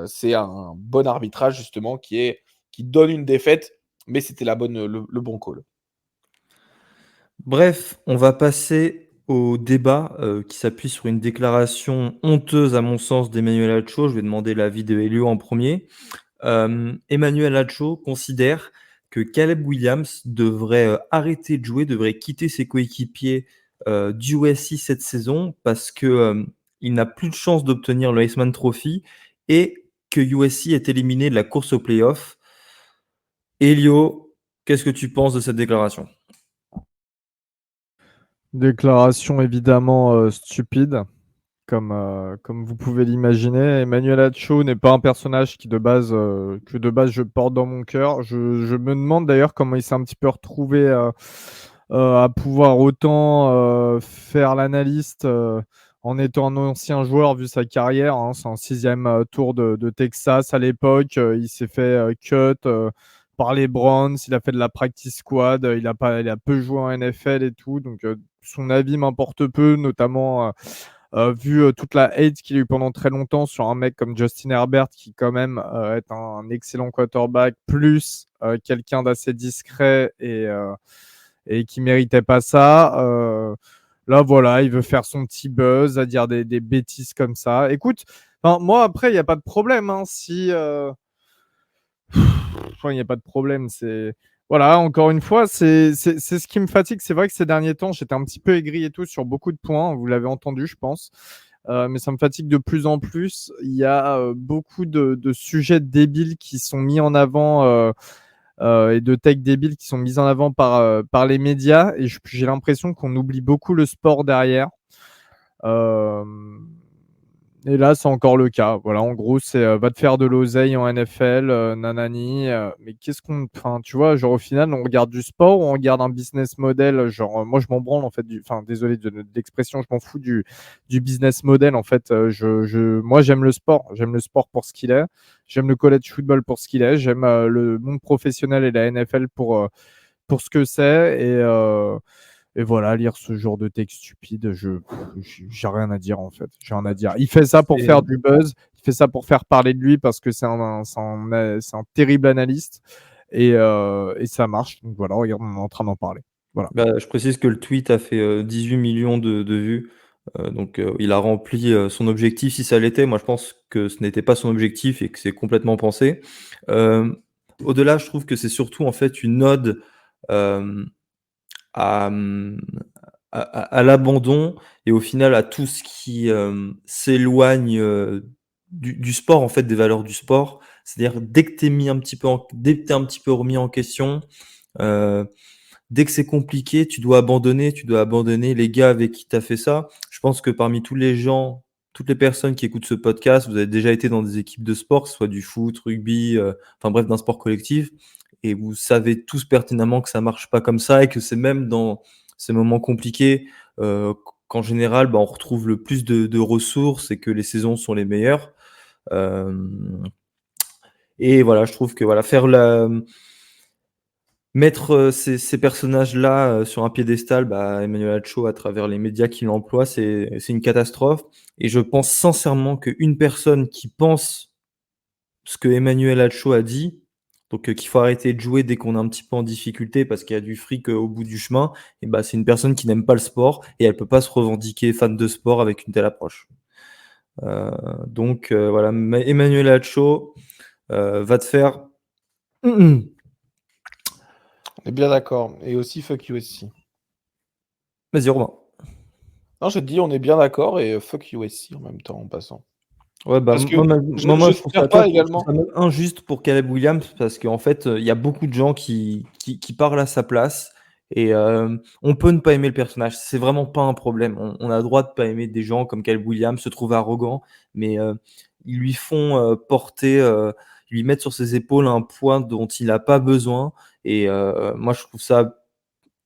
Speaker 2: C'est un bon arbitrage, justement, qui donne une défaite, mais c'était le bon call.
Speaker 1: Bref, on va passer au débat, qui s'appuie sur une déclaration honteuse à mon sens d'Emmanuel Acho. Je vais demander l'avis de Elio en premier. Emmanuel Acho considère que Caleb Williams devrait, arrêter de jouer, devrait quitter ses coéquipiers, d'USC cette saison parce que, il n'a plus de chance d'obtenir le Heisman Trophy et que USC est éliminé de la course aux playoffs. Elio, qu'est-ce que tu penses de cette déclaration?
Speaker 3: Déclaration évidemment stupide, comme vous pouvez l'imaginer. Emmanuel Acho n'est pas un personnage que de base je porte dans mon cœur. Je me demande d'ailleurs comment il s'est un petit peu retrouvé à pouvoir autant faire l'analyste en étant un ancien joueur vu sa carrière. Hein. C'est un 6e tour de Texas à l'époque. Il s'est fait cut par les Browns. Il a fait de la practice squad. Il a peu joué en NFL et tout. Donc son avis m'importe peu, notamment vu toute la hate qu'il a eu pendant très longtemps sur un mec comme Justin Herbert, qui quand même est un excellent quarterback, plus quelqu'un d'assez discret et qui méritait pas ça. Là, voilà, il veut faire son petit buzz, à dire des bêtises comme ça. Écoute, moi, après, il n'y a pas de problème. Hein, si. Il n'y a pas de problème. C'est. Voilà, encore une fois, c'est ce qui me fatigue. C'est vrai que ces derniers temps, j'étais un petit peu aigri et tout sur beaucoup de points. Vous l'avez entendu, je pense. Mais ça me fatigue de plus en plus. Il y a beaucoup de sujets débiles qui sont mis en avant et de tech débiles qui sont mis en avant par les médias. Et j'ai l'impression qu'on oublie beaucoup le sport derrière. Euh, et là, c'est encore le cas. Voilà, en gros, c'est va te faire de l'oseille en NFL, nanani. Mais qu'est-ce qu'on. Enfin, tu vois, genre au final, on regarde du sport ou on regarde un business model. Genre, moi, je m'en branle en fait. Enfin, désolé de l'expression, je m'en fous du business model. En fait, moi, j'aime le sport. J'aime le sport pour ce qu'il est. J'aime le college football pour ce qu'il est. J'aime le monde professionnel et la NFL pour ce que c'est. Et voilà, lire ce genre de texte stupide, j'ai rien à dire en fait. J'ai rien à dire. Il fait ça pour
Speaker 1: Et
Speaker 3: faire du buzz, il fait ça pour faire parler de lui parce que c'est un terrible analyste et ça marche. Donc voilà, regarde, on est en train d'en parler. Voilà.
Speaker 1: bah, je précise que le tweet a fait 18 millions de vues. Donc il a rempli son objectif si ça l'était. Moi, je pense que ce n'était pas son objectif et que c'est complètement pensé. Euh, Au-delà, je trouve que c'est surtout en fait une ode euh, à, à l'abandon et au final à tout ce qui s'éloigne du sport, en fait, des valeurs du sport. C'est-à-dire dès que t'es mis un petit peu dès que t'es un petit peu remis en question, euh, dès que c'est compliqué, tu dois abandonner les gars avec qui tu as fait ça. Je pense que parmi tous les gens, toutes les personnes qui écoutent ce podcast, vous avez déjà été dans des équipes de sport, que ce soit du foot, rugby, enfin bref, d'un sport collectif. Et vous savez tous pertinemment que ça marche pas comme ça et que c'est même dans ces moments compliqués qu'en général, bah, on retrouve le plus de ressources et que les saisons sont les meilleures. Euh, et voilà, je trouve que voilà, mettre ces personnages-là sur un piédestal, bah, Emmanuel Acho, à travers les médias qui l'emploient, c'est une catastrophe. Et je pense sincèrement qu'une personne qui pense ce que Emmanuel Acho a dit, donc qu'il faut arrêter de jouer dès qu'on est un petit peu en difficulté parce qu'il y a du fric au bout du chemin, et bah, c'est une personne qui n'aime pas le sport et elle peut pas se revendiquer fan de sport avec une telle approche. Donc voilà, Emmanuel Acho va te faire.
Speaker 2: On est bien d'accord. Et aussi fuck USC.
Speaker 1: Vas-y, Romain.
Speaker 2: Non, je te dis, on est bien d'accord et fuck USC en même temps en passant.
Speaker 1: Ouais, bah,
Speaker 2: Parce que
Speaker 1: moi, je trouve ça,
Speaker 2: j'espère
Speaker 1: tu vois,
Speaker 2: pas
Speaker 1: je trouve
Speaker 2: également.
Speaker 1: ça même injuste pour Caleb Williams parce qu'en fait, il y a beaucoup de gens qui parlent à sa place et on peut ne pas aimer le personnage. C'est vraiment pas un problème. On a le droit de pas aimer des gens comme Caleb Williams, se trouver arrogant, mais ils lui font porter, ils lui mettent sur ses épaules un poids dont il n'a pas besoin. Et moi, je trouve ça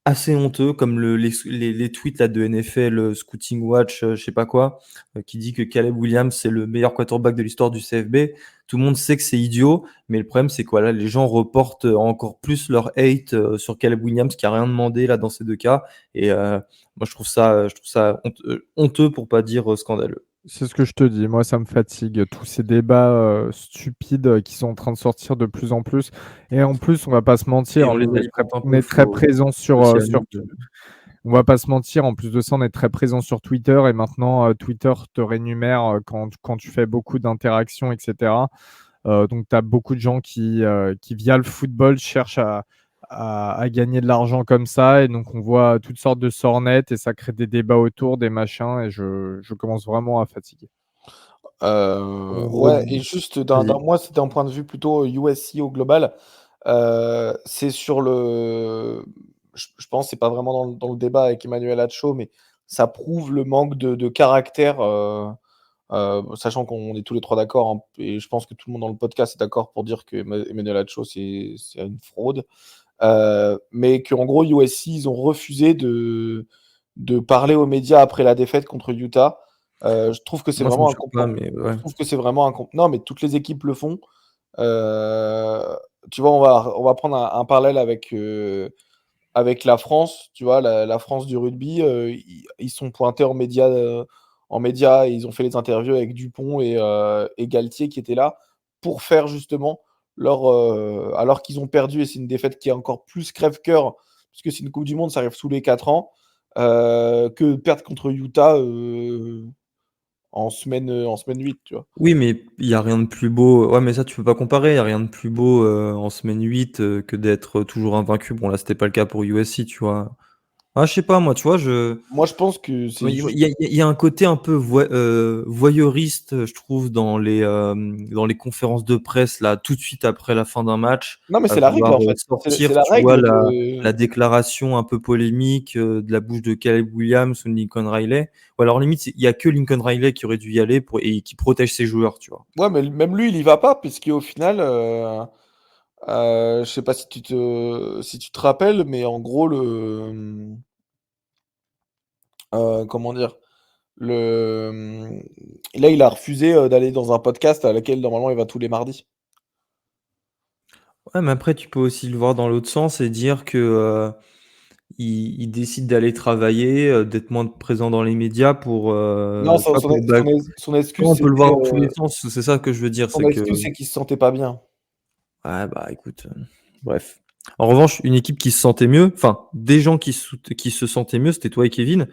Speaker 1: assez honteux, comme les tweets là de NFL, Scouting Watch, je sais pas quoi, qui dit que Caleb Williams c'est le meilleur quarterback de l'histoire du CFB. Tout le monde sait que c'est idiot, mais le problème c'est quoi là, les gens reportent encore plus leur hate sur Caleb Williams qui a rien demandé là dans ces deux cas. Et moi je trouve ça honteux pour pas dire scandaleux.
Speaker 3: C'est ce que je te dis. Moi, ça me fatigue. Tous ces débats stupides qui sont en train de sortir de plus en plus. Et en plus, on va pas se
Speaker 1: Et
Speaker 3: mentir,
Speaker 1: on les
Speaker 3: nous,
Speaker 1: alimente un
Speaker 3: on
Speaker 1: peu,
Speaker 3: est très
Speaker 1: faut
Speaker 3: présent
Speaker 1: aussi
Speaker 3: sur
Speaker 1: admettre.
Speaker 3: On va pas se mentir, en plus de ça, on est très présent sur Twitter et maintenant Twitter te rémunère quand tu fais beaucoup d'interactions, etc. Donc tu as beaucoup de gens qui, via le football, cherchent à gagner de l'argent comme ça. Et donc on voit toutes sortes de sornettes et ça crée des débats autour, des machins. Et je commence vraiment à fatiguer.
Speaker 2: Ouais, et juste
Speaker 1: Vas-y.
Speaker 2: moi, c'était un point de vue plutôt USC au global. C'est sur le. je pense, c'est pas vraiment dans le débat avec Emmanuel Acho, mais ça prouve le manque de caractère, sachant qu'on est tous les 3 d'accord, hein, et je pense que tout le monde dans le podcast est d'accord pour dire que Emmanuel Acho, c'est une fraude. Mais qu'en gros, USC, ils ont refusé de parler aux médias après la défaite contre Utah. Je trouve que c'est
Speaker 1: Moi, ça me
Speaker 2: vraiment
Speaker 1: choque pas, mais ouais.
Speaker 2: je trouve que c'est vraiment non, mais toutes les équipes le font. Tu vois, on va prendre un parallèle avec la France, tu vois, la France du rugby, ils sont pointés en médias, et ils ont fait les interviews avec Dupont et Galtier qui étaient là pour faire justement alors qu'ils ont perdu, et c'est une défaite qui est encore plus crève-cœur, puisque c'est une Coupe du Monde, ça arrive tous les 4 ans, que perdre contre Utah en semaine 8, tu vois.
Speaker 1: Oui, mais il y a rien de plus beau. Ouais, mais ça, tu peux pas comparer. Il y a rien de plus beau en semaine 8 que d'être toujours invaincu. Bon, là, c'était pas le cas pour USC, tu vois. Ah, je sais pas, moi, tu vois,
Speaker 2: Moi, je pense que
Speaker 1: il
Speaker 2: c'est
Speaker 1: y,
Speaker 2: juste.
Speaker 1: il y a un côté un peu voyeuriste, je trouve, dans les conférences de presse, là, tout de suite après la fin d'un match,
Speaker 2: Non, mais
Speaker 1: à
Speaker 2: c'est la règle,
Speaker 1: vouloir
Speaker 2: en fait. C'est
Speaker 1: sortir,
Speaker 2: la
Speaker 1: tu vois,
Speaker 2: règle
Speaker 1: la déclaration un peu polémique de la bouche de Caleb Williams ou de Lincoln Riley. Ou alors, limite, il y a que Lincoln Riley qui aurait dû y aller et qui protège ses joueurs, tu vois.
Speaker 2: Ouais, mais même lui, il y va pas, puisqu'au final, je sais pas si tu te rappelles, mais en gros, comment dire, là, il a refusé d'aller dans un podcast à laquelle normalement il va tous les mardis.
Speaker 1: Ouais, mais après, tu peux aussi le voir dans l'autre sens et dire que il décide d'aller travailler, d'être moins présent dans les médias pour,
Speaker 2: Non,
Speaker 1: tu vois, pour
Speaker 2: son excuse,
Speaker 1: on peut le
Speaker 2: c'était,
Speaker 1: voir dans tous les sens, c'est ça que je veux dire,
Speaker 2: son
Speaker 1: c'est que
Speaker 2: excuse, c'est qu'il se sentait pas bien.
Speaker 1: ouais, bah, écoute, bref. En revanche, une équipe qui se sentait mieux, enfin, des gens qui se sentaient mieux, c'était toi et Kevin,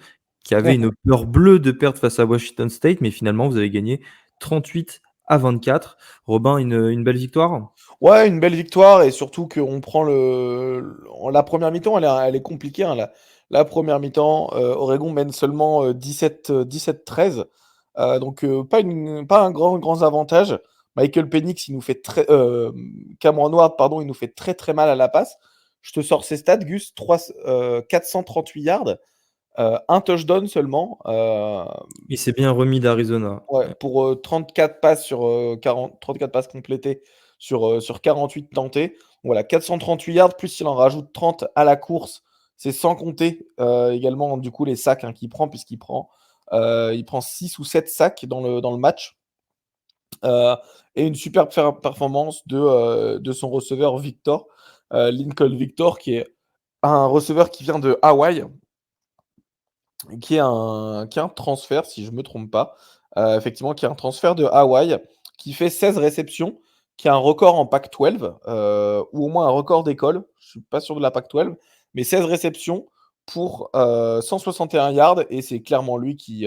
Speaker 1: qui avaient une peur bleue de perdre face à Washington State, mais finalement, vous avez gagné 38-24. Robin, une belle victoire?
Speaker 2: Ouais, une belle victoire, et surtout qu'on prend la première mi-temps, elle est compliquée, hein, la première mi-temps. Oregon mène seulement 17-13. Donc, pas un grand avantage. Michael Penix, Cameron Ward, pardon, il nous fait très très mal à la passe. Je te sors ses stats, Gus: 438 yards, un touchdown seulement.
Speaker 1: Il s'est bien remis d'Arizona.
Speaker 2: Ouais,
Speaker 1: Ouais.
Speaker 2: pour 34 passes 34 passes complétées sur 48 tentés. Voilà, 438 yards, plus il en rajoute 30 à la course. C'est sans compter également du coup les sacs, hein, qu'il prend, il prend 6 ou 7 sacs dans le match. Euh, et une super performance de son receveur Victor, Lincoln Victor, qui est un receveur qui vient de Hawaï, qui est un transfert, si je ne me trompe pas. Effectivement, qui est un transfert de Hawaï, qui fait 16 réceptions, qui a un record en Pac-12, ou au moins un record d'école. Je ne suis pas sûr de la Pac-12, mais 16 réceptions pour 161 yards, et c'est clairement lui qui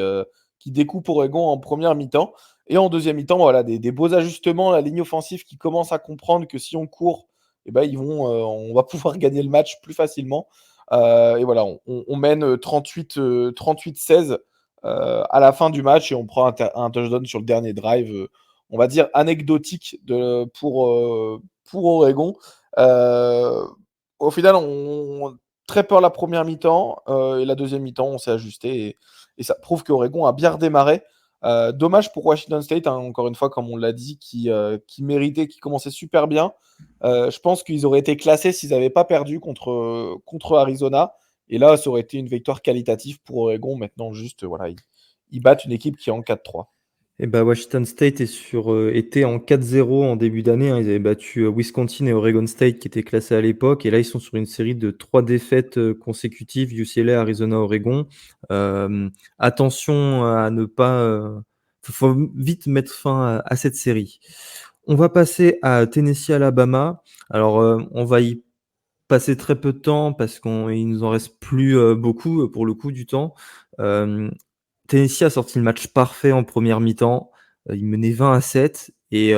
Speaker 2: découpe Oregon en première mi-temps. Et en deuxième mi-temps, voilà, des beaux ajustements, la ligne offensive qui commence à comprendre que si on court, eh ben, on va pouvoir gagner le match plus facilement. Et voilà, on mène 38-16 à la fin du match, et on prend un touchdown sur le dernier drive, on va dire anecdotique pour Oregon. Euh, Au final, très peur la première mi-temps, et la deuxième mi-temps, on s'est ajusté, et ça prouve qu'Oregon a bien redémarré. Dommage pour Washington State, hein, encore une fois, comme on l'a dit, qui méritait, qui commençait super bien. Je pense qu'ils auraient été classés s'ils n'avaient pas perdu contre Arizona. Et là, ça aurait été une victoire qualitative pour Oregon. Maintenant, juste, voilà, ils battent une équipe qui est en 4-3.
Speaker 1: Et bah, Washington State était en 4-0 en début d'année, hein. Ils avaient battu Wisconsin et Oregon State qui étaient classés à l'époque. Et là, ils sont sur une série de 3 défaites consécutives, UCLA, Arizona, Oregon. Attention à ne pas... faut vite mettre fin à cette série. On va passer à Tennessee-Alabama. Alors, on va y passer très peu de temps parce qu'il nous en reste plus beaucoup pour le coup du temps. Euh, Tennessee a sorti le match parfait en première mi-temps. Il menait 20-7 et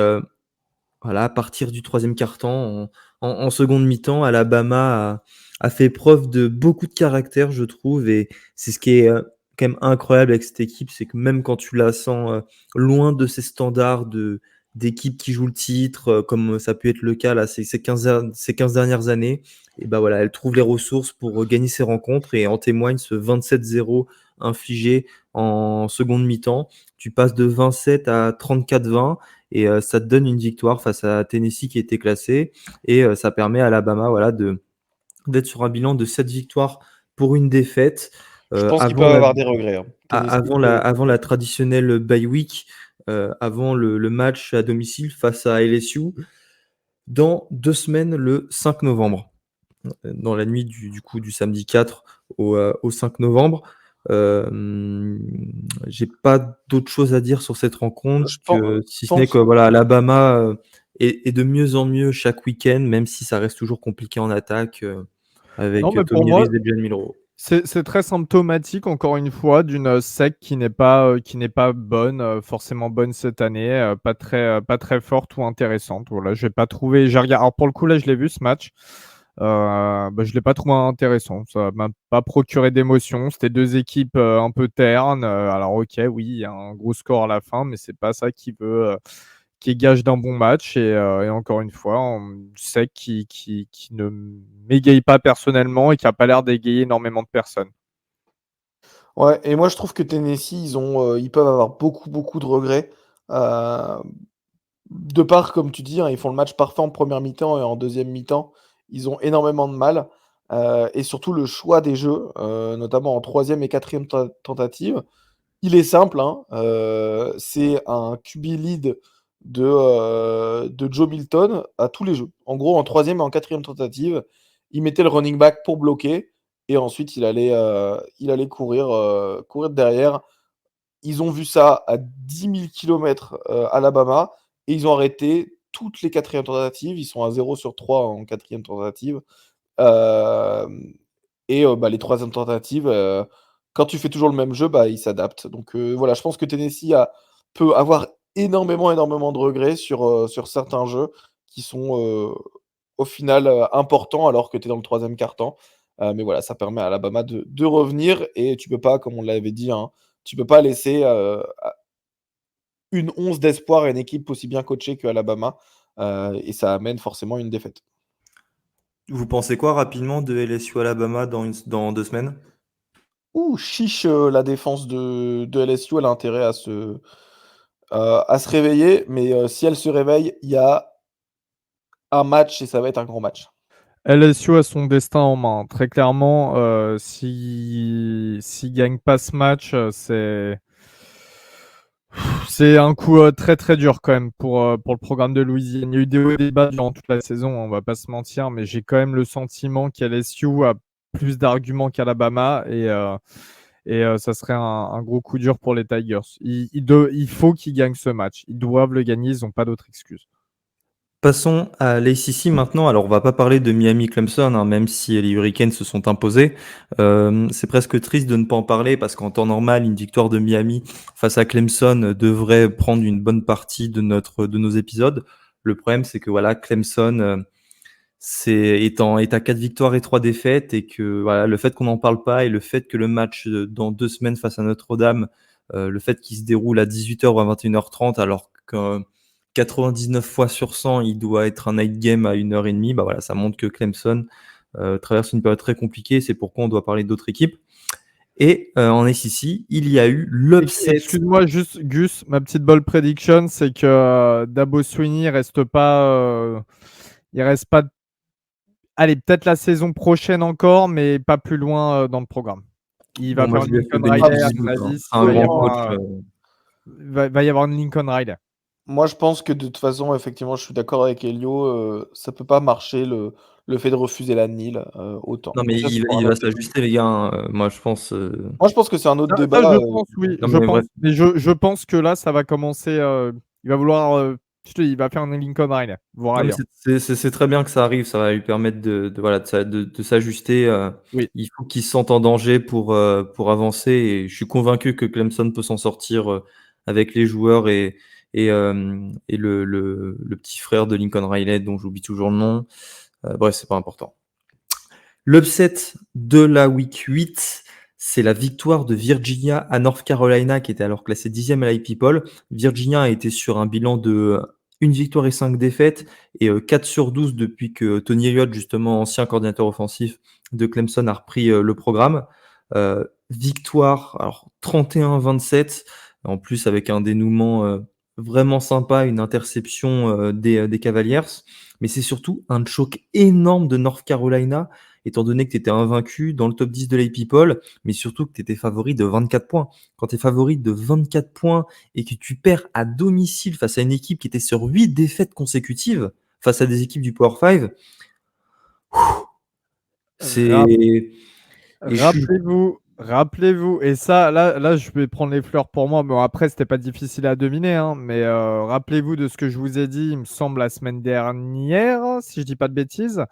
Speaker 1: voilà, à partir du troisième quart-temps, en seconde mi-temps, Alabama a fait preuve de beaucoup de caractère, je trouve, et c'est ce qui est quand même incroyable avec cette équipe, c'est que même quand tu la sens loin de ses standards d'équipes qui jouent le titre, comme ça a pu être le cas là, ces 15 dernières années. Et bah voilà, elle trouve les ressources pour gagner ces rencontres et en témoigne ce 27-0 infligé en seconde mi-temps. Tu passes de 27 à 34-20 et ça te donne une victoire face à Tennessee qui était classée et ça permet à Alabama voilà, d'être sur un bilan de 7 victoires pour une défaite.
Speaker 2: Je pense qu'ils
Speaker 1: Avant
Speaker 2: peuvent
Speaker 1: la,
Speaker 2: avoir des regrets, hein. Tennessee,
Speaker 1: avant la traditionnelle bye week, avant le match à domicile face à LSU, dans 2 semaines, le 5 novembre, dans la nuit du coup du samedi 4 au 5 novembre. J'ai pas d'autre chose à dire sur cette rencontre
Speaker 2: je
Speaker 1: que si ce n'est
Speaker 2: pense
Speaker 1: que voilà, Alabama est de mieux en mieux chaque week-end, même si ça reste toujours compliqué en attaque
Speaker 3: Non,
Speaker 1: avec
Speaker 3: mais pour
Speaker 1: Tommy
Speaker 3: moi,
Speaker 1: Rees et Jalen Milroe.
Speaker 3: c'est très symptomatique, encore une fois, d'une SEC qui n'est pas bonne, forcément bonne cette année, pas très forte ou intéressante. Voilà, j'ai pas trouvé. Alors pour le coup, là, je l'ai vu ce match. Bah, je l'ai pas trouvé intéressant. Ça m'a pas procuré d'émotion. C'était deux équipes un peu ternes. Alors ok, oui, il y a un gros score à la fin, mais c'est pas ça qui est gage d'un bon match. Et encore une fois, on sait qui ne m'égaye pas personnellement et qui a pas l'air d'égayer énormément de personnes.
Speaker 2: Ouais, et moi je trouve que Tennessee, ils peuvent avoir beaucoup de regrets. Heu, de part, comme tu dis, hein, ils font le match parfait en première mi-temps et en deuxième mi-temps, ils ont énormément de mal. Et surtout le choix des jeux, notamment en troisième et quatrième tentative, il est simple, hein, c'est un QB lead de Joe Milton à tous les jeux. En gros, en troisième et en quatrième tentative, il mettait le running back pour bloquer et ensuite il allait courir derrière. Ils ont vu ça à 10 000 kilomètres Alabama et ils ont arrêté toutes les quatrièmes tentatives. Ils sont à 0 sur 3 en quatrième tentative. Hem et bah, les troisièmes tentatives, quand tu fais toujours le même jeu, bah, ils s'adaptent. Donc voilà, je pense que Tennessee peut avoir énormément de regrets sur certains jeux qui sont, au final, importants alors que tu es dans le troisième quart-temps. Mais voilà, ça permet à Alabama de revenir et tu peux pas, comme on l'avait dit, hein, tu peux pas laisser, une once d'espoir à une équipe aussi bien coachée qu'Alabama, et ça amène forcément une défaite.
Speaker 1: Vous pensez quoi rapidement de LSU Alabama dans 2 semaines?
Speaker 2: Ouh, chiche, la défense de LSU, elle a intérêt à se réveiller, mais si elle se réveille, il y a un match et ça va être un grand match.
Speaker 3: LSU a son destin en main. Très clairement, s'il gagne pas ce match, c'est un coup très très dur quand même pour le programme de Louisiane. Il y a eu des hauts et des bas durant toute la saison, on va pas se mentir, mais j'ai quand même le sentiment qu'LSU a plus d'arguments qu'Alabama et ça serait un gros coup dur pour les Tigers. Il faut qu'ils gagnent ce match. Ils doivent le gagner, ils n'ont pas d'autre excuse.
Speaker 1: Passons à l'ACC maintenant. Alors, on va pas parler de Miami-Clemson, hein, même si les Hurricanes se sont imposés. C'est presque triste de ne pas en parler parce qu'en temps normal, une victoire de Miami face à Clemson devrait prendre une bonne partie de nos épisodes. Le problème, c'est que voilà, Clemson est à 4 victoires et 3 défaites et que voilà, le fait qu'on n'en parle pas et le fait que le match dans 2 semaines face à Notre-Dame, le fait qu'il se déroule à 18h ou à 21h30 alors que 99 fois sur 100, il doit être un night game à 1h30, bah voilà, ça montre que Clemson traverse une période très compliquée, c'est pourquoi on doit parler d'autres équipes. Et en SEC, il y a eu l'upset.
Speaker 3: Excuse-moi juste, Gus, ma petite bold prediction, c'est que Dabo Swinney il reste pas. Allez, peut-être la saison prochaine encore, mais pas plus loin dans le programme. Il
Speaker 1: Bon,
Speaker 3: va
Speaker 1: moi
Speaker 3: faire
Speaker 1: je
Speaker 3: une
Speaker 1: lui laisse le
Speaker 3: Lincoln
Speaker 1: bénéfice
Speaker 3: Riley, à
Speaker 1: du
Speaker 3: mon
Speaker 1: doute, hein.
Speaker 3: avis.
Speaker 1: C'est un grand coach.
Speaker 3: Va y avoir une Lincoln Riley.
Speaker 2: Moi, je pense que de toute façon, effectivement, je suis d'accord avec Elio, ça peut pas marcher le fait de refuser la NIL, autant.
Speaker 1: Non, mais
Speaker 2: Mais ça, c'est pour un
Speaker 1: il va
Speaker 2: autre débat.
Speaker 1: s'ajuster, les gars, hein. Moi, je pense.
Speaker 2: Moi, je pense que c'est un autre
Speaker 3: Ça,
Speaker 2: débat,
Speaker 3: je pense, oui,
Speaker 1: Non,
Speaker 3: je
Speaker 1: mais
Speaker 3: pense.
Speaker 1: bref.
Speaker 3: Mais je pense que là, ça va commencer. Il va vouloir. Je te dis, il va faire une Lincoln Riley, voire
Speaker 1: Non, mais
Speaker 3: ailleurs.
Speaker 1: c'est très bien que ça arrive. Ça va lui permettre voilà, de s'ajuster.
Speaker 3: Oui.
Speaker 1: Il faut qu'il se sente en danger pour avancer. Et je suis convaincu que Clemson peut s'en sortir avec les joueurs et le petit frère de Lincoln Riley, dont j'oublie toujours le nom. Bref, c'est pas important. L'upset de la week 8, c'est la victoire de Virginia à North Carolina, qui était alors classée 10e à l'IP Poll. Virginia a été sur un bilan de 1 victoire et 5 défaites et 4 sur 12 depuis que Tony Elliott, justement ancien coordinateur offensif de Clemson, a repris, le programme. Victoire, alors 31-27, en plus avec un dénouement, vraiment sympa, une interception, des Cavaliers. Mais c'est surtout un choc énorme de North Carolina, étant donné que tu étais invaincu dans le top 10 de l'AP Poll, mais surtout que tu étais favori de 24 points. Quand tu es favori de 24 points et que tu perds à domicile face à une équipe qui était sur 8 défaites consécutives, face à des équipes du Power 5, c'est...
Speaker 3: Rap-
Speaker 1: Et je suis...
Speaker 3: Rappelez-vous, et ça, là, je vais prendre les fleurs pour moi. Bon, après, c'était pas difficile à deviner, hein, mais rappelez-vous de ce que je vous ai dit, il me semble, la semaine dernière, si je dis pas de bêtises.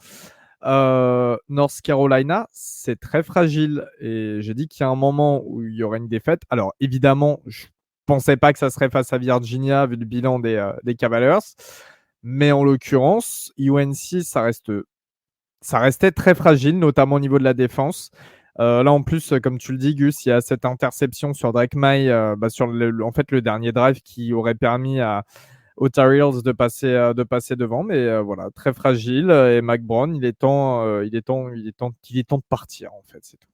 Speaker 3: North Carolina, c'est très fragile. Et j'ai dit qu'il y a un moment où il y aurait une défaite. Alors, évidemment, je pensais pas que ça serait face à Virginia, vu le bilan des Cavaliers. Mais en l'occurrence, UNC, ça restait très fragile, notamment au niveau de la défense. Là, en plus, comme tu le dis, Gus, il y a cette interception sur Drake May, sur en fait, le dernier drive qui aurait permis aux Tar Heels de passer devant. Mais voilà, très fragile. Et Mac Brown, il est temps de partir, en fait, c'est tout.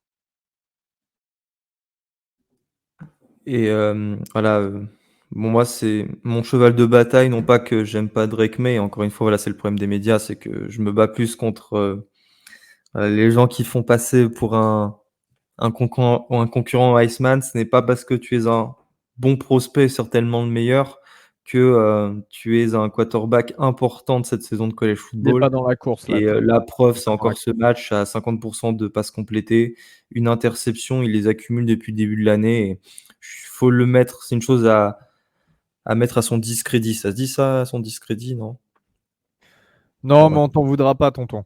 Speaker 1: Et voilà, bon, moi, c'est mon cheval de bataille. Non pas que j'aime pas Drake May, encore une fois, voilà, c'est le problème des médias, c'est que je me bats plus contre les gens qui font passer pour un concurrent Iceman. Ce n'est pas parce que tu es un bon prospect, certainement le meilleur, que tu es un quarterback important de cette saison de college
Speaker 3: Il n'est pas
Speaker 1: football.
Speaker 3: dans la course, là.
Speaker 1: Et la preuve, c'est
Speaker 3: D'accord
Speaker 1: encore
Speaker 3: avec
Speaker 1: ce match à 50% de passes complétées, une interception, il les accumule depuis le début de l'année. Il faut le mettre, c'est une chose à mettre à son discrédit. Ça se dit ça, à son discrédit, non?
Speaker 3: Non,
Speaker 1: Bon,
Speaker 3: mais
Speaker 1: ouais.
Speaker 3: on t'en voudra pas, tonton.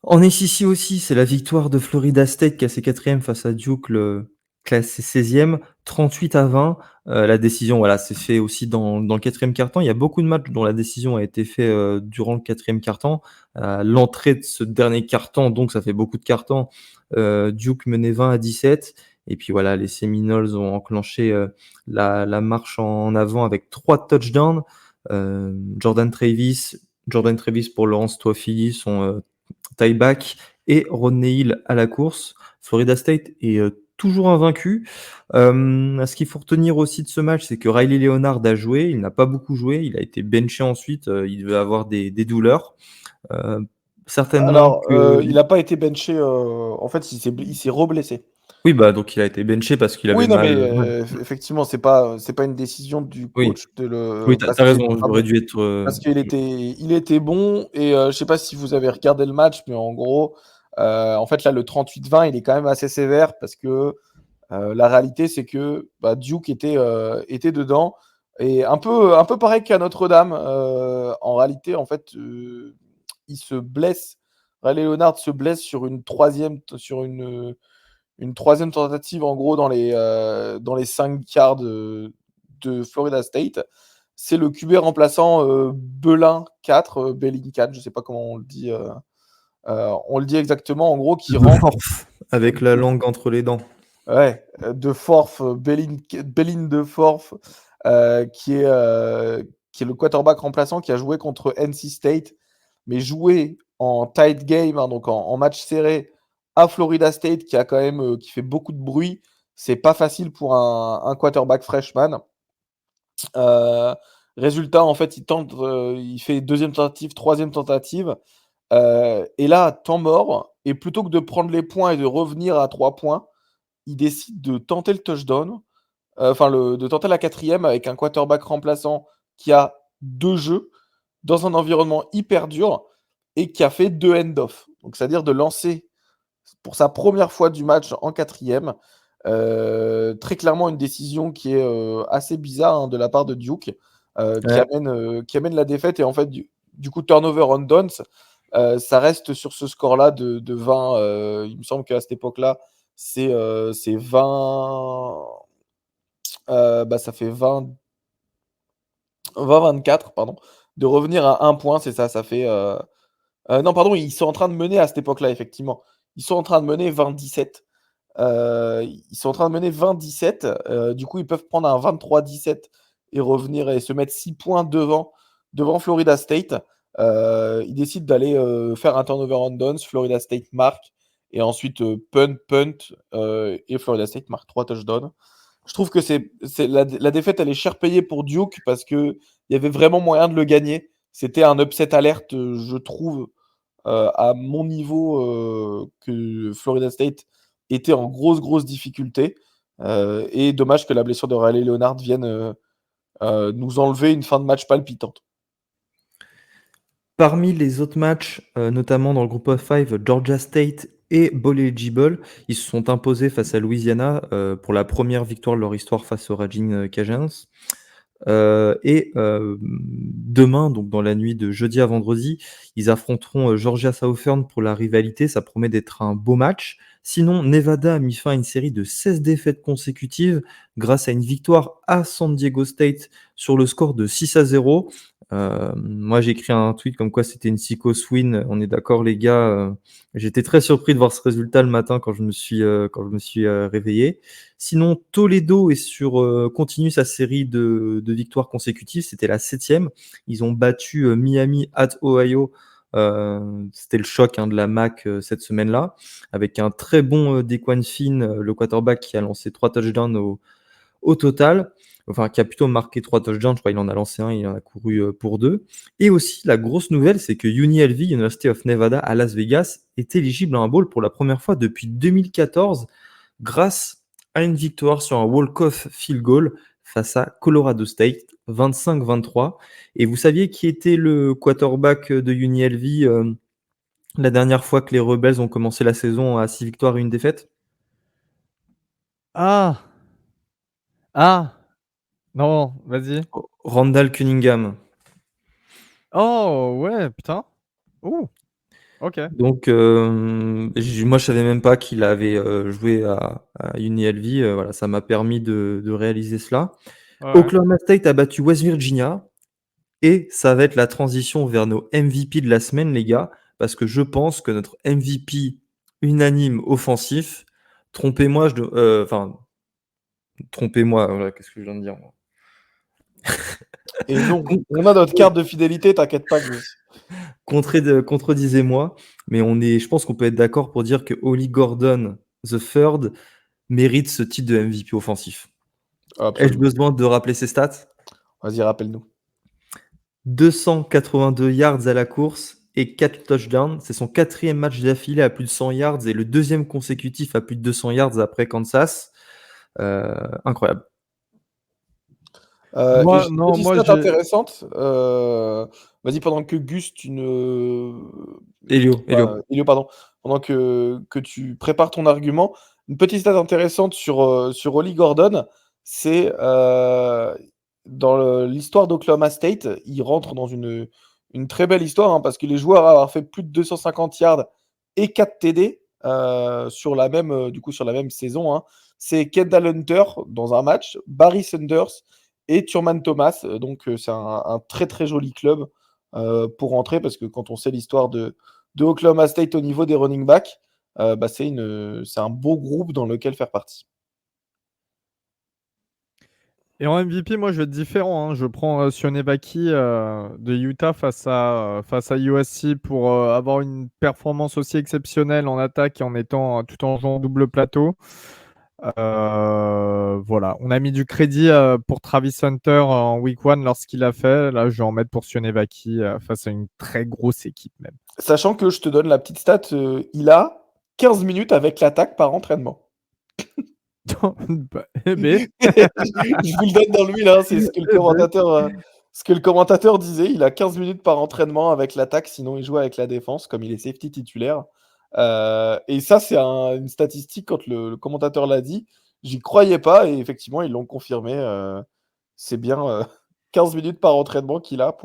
Speaker 1: En SEC aussi, c'est la victoire de Florida State qui a ses 4e face à Duke, le classé 16e, 38-20. La décision, voilà, s'est fait aussi dans le 4e quart-temps. Il y a beaucoup de matchs dont la décision a été faite durant le 4e quart-temps. L'entrée de ce dernier quart-temps, donc ça fait beaucoup de quart-temps, Duke menait 20-17. Et puis voilà, les Seminoles ont enclenché la marche en avant avec 3 touchdowns. Jordan Travis pour Lawrence Toafili, son tie-back, et Rodney Hill à la course. Florida State est toujours invaincu. Ce qu'il faut retenir aussi de ce match, c'est que Riley Leonard a joué. Il n'a pas beaucoup joué. Il a été benché ensuite. Il devait avoir des douleurs. Certainement
Speaker 2: Alors,
Speaker 1: que...
Speaker 2: il n'a pas été benché. En fait, il s'est re-blessé.
Speaker 1: Oui, bah donc il a été benché parce qu'il avait
Speaker 2: Oui, non, mais
Speaker 1: mal. Ouais.
Speaker 2: effectivement, c'est pas une décision du
Speaker 1: Oui,
Speaker 2: coach de le
Speaker 1: oui, t'as
Speaker 2: parce
Speaker 1: as
Speaker 2: qu'il
Speaker 1: raison.
Speaker 2: était pas
Speaker 1: J'aurais
Speaker 2: bon.
Speaker 1: dû être.
Speaker 2: Parce il était bon et je sais pas si vous avez regardé le match, mais en gros, en fait, là, le 38-20, il est quand même assez sévère parce que la réalité, c'est que bah, Duke était dedans et un peu pareil qu'à Notre-Dame. En réalité, en fait, il se blesse. Ray Leonard se blesse sur une troisième tentative, en gros, dans les 5 quarts de Florida State. C'est le QB remplaçant Belin 4, Belin 4, je sais pas comment on le dit exactement, en gros, qui
Speaker 1: De
Speaker 2: rentre.
Speaker 1: force, avec la langue entre les dents.
Speaker 2: Ouais, de Forf, Belin de Forf, qui est le quarterback remplaçant qui a joué contre NC State, mais joué en tight game, hein, donc en match serré à Florida State, qui a quand même qui fait beaucoup de bruit. C'est pas facile pour un quarterback freshman. Euh, Résultat, en fait, il fait deuxième tentative, troisième tentative. Et là, temps mort. Et plutôt que de prendre les points et de revenir à 3 points, il décide de tenter le touchdown, de tenter la 4e avec un quarterback remplaçant qui a 2 jeux dans un environnement hyper dur et qui a fait 2 end-off. Donc, c'est-à-dire de lancer pour sa première fois du match en 4e. Très clairement, une décision qui est assez bizarre, hein, de la part de Duke,
Speaker 1: Ouais.
Speaker 2: qui amène la défaite. Et en fait, du coup, turnover on downs, ça reste sur ce score-là de 20. Il me semble qu'à cette époque-là, c'est 20. Ça fait 20-24, pardon. De revenir à 1 point, c'est ça. Ça fait. Non, pardon, ils sont en train de mener à cette époque-là, effectivement. Ils sont en train de mener 20-17. Ils sont en train de mener 20-17. Du coup, ils peuvent prendre un 23-17 et revenir et se mettre 6 points devant Florida State. Ils décident d'aller faire un turnover on downs. Florida State marque. Et ensuite, punt, et Florida State marque 3 touchdowns. Je trouve que la défaite, elle est cher payée pour Duke parce qu'il y avait vraiment moyen de le gagner. C'était un upset alerte, je trouve, à mon niveau, que Florida State était en grosse difficulté. Et dommage que la blessure de Riley Leonard vienne nous enlever une fin de match palpitante.
Speaker 1: Parmi les autres matchs, notamment dans le groupe of 5, Georgia State et bowl eligible, ils se sont imposés face à Louisiana pour la première victoire de leur histoire face aux Raging Cajuns. Demain, donc dans la nuit de jeudi à vendredi, ils affronteront Georgia Southern pour la rivalité. Ça promet d'être un beau match. Sinon, Nevada a mis fin à une série de 16 défaites consécutives grâce à une victoire à San Diego State sur le score de 6-0. Moi, j'ai écrit un tweet comme quoi c'était une psychos win. On est d'accord, les gars. J'étais très surpris de voir ce résultat le matin quand je me suis réveillé. Sinon, Toledo continue sa série de victoires consécutives. C'était la 7e. Ils ont battu Miami at Ohio. C'était le choc de la MAC cette semaine-là, avec un très bon Dequan Finn, le quarterback qui a lancé 3 touchdowns au total. Enfin, qui a plutôt marqué 3 touchdowns, je crois qu'il en a lancé un, il en a couru pour 2. Et aussi, la grosse nouvelle, c'est que UNLV, University of Nevada, à Las Vegas, est éligible à un bowl pour la première fois depuis 2014, grâce à une victoire sur un walk-off field goal face à Colorado State, 25-23. Et vous saviez qui était le quarterback de UNLV la dernière fois que les Rebels ont commencé la saison à 6 victoires et 1 défaite?
Speaker 3: Ah! Ah! Non, vas-y.
Speaker 1: Randall Cunningham.
Speaker 3: Oh, ouais, putain. Ouh, ok.
Speaker 1: Donc, moi, je savais même pas qu'il avait joué à UNLV. Voilà, ça m'a permis de réaliser cela.
Speaker 3: Ouais.
Speaker 1: Oklahoma State a battu West Virginia. Et ça va être la transition vers nos MVP de la semaine, les gars, parce que je pense que notre MVP unanime offensif, trompez-moi, voilà, qu'est-ce que je viens de dire, moi.
Speaker 2: Et non, on a notre carte de fidélité, t'inquiète pas, Gus.
Speaker 1: Contredisez-moi, mais je pense qu'on peut être d'accord pour dire que Oli Gordon, the third, mérite ce titre de MVP offensif. Ai-je
Speaker 2: Absolument.
Speaker 1: besoin de rappeler ses stats?
Speaker 2: Vas-y, rappelle-nous.
Speaker 1: 282 yards à la course et 4 touchdowns. C'est son 4e match d'affilée à plus de 100 yards et le 2e consécutif à plus de 200 yards après Kansas. Incroyable.
Speaker 3: Moi,
Speaker 2: J'ai une
Speaker 3: non,
Speaker 2: petite
Speaker 3: moi,
Speaker 2: stat
Speaker 3: j'ai.
Speaker 2: intéressante. Vas-y, pendant que Gus,
Speaker 1: Elio.
Speaker 2: Elio, pardon. Pendant que tu prépares ton argument, une petite stat intéressante sur Oli Gordon, c'est dans l'histoire d'Oklahoma State, il rentre dans une très belle histoire parce que les joueurs à avoir fait plus de 250 yards et 4 TD sur la même saison, hein. C'est Kendall Hunter dans un match, Barry Sanders et Thurman Thomas. Donc, c'est un très très joli club pour rentrer parce que quand on sait l'histoire de Oklahoma State au niveau des running backs, c'est un beau groupe dans lequel faire partie.
Speaker 3: Et en MVP, moi, je vais être différent, hein. Je prends Sionevaki de Utah face à USC pour avoir une performance aussi exceptionnelle en attaque et tout en jouant double plateau. Voilà, on a mis du crédit pour Travis Hunter en week 1 lorsqu'il a fait. Là, je vais en mettre pour Sionevaki face à une très grosse équipe même.
Speaker 2: Sachant que je te donne la petite stat, il a 15 minutes avec l'attaque par entraînement.
Speaker 3: Je
Speaker 2: vous le donne dans le mille, hein, c'est ce que le commentateur disait. Il a 15 minutes par entraînement avec l'attaque, sinon il joue avec la défense, comme il est safety titulaire. Et ça, c'est une statistique, quand le commentateur l'a dit, j'y croyais pas, et effectivement, ils l'ont confirmé. C'est bien 15 minutes par entraînement qu'il a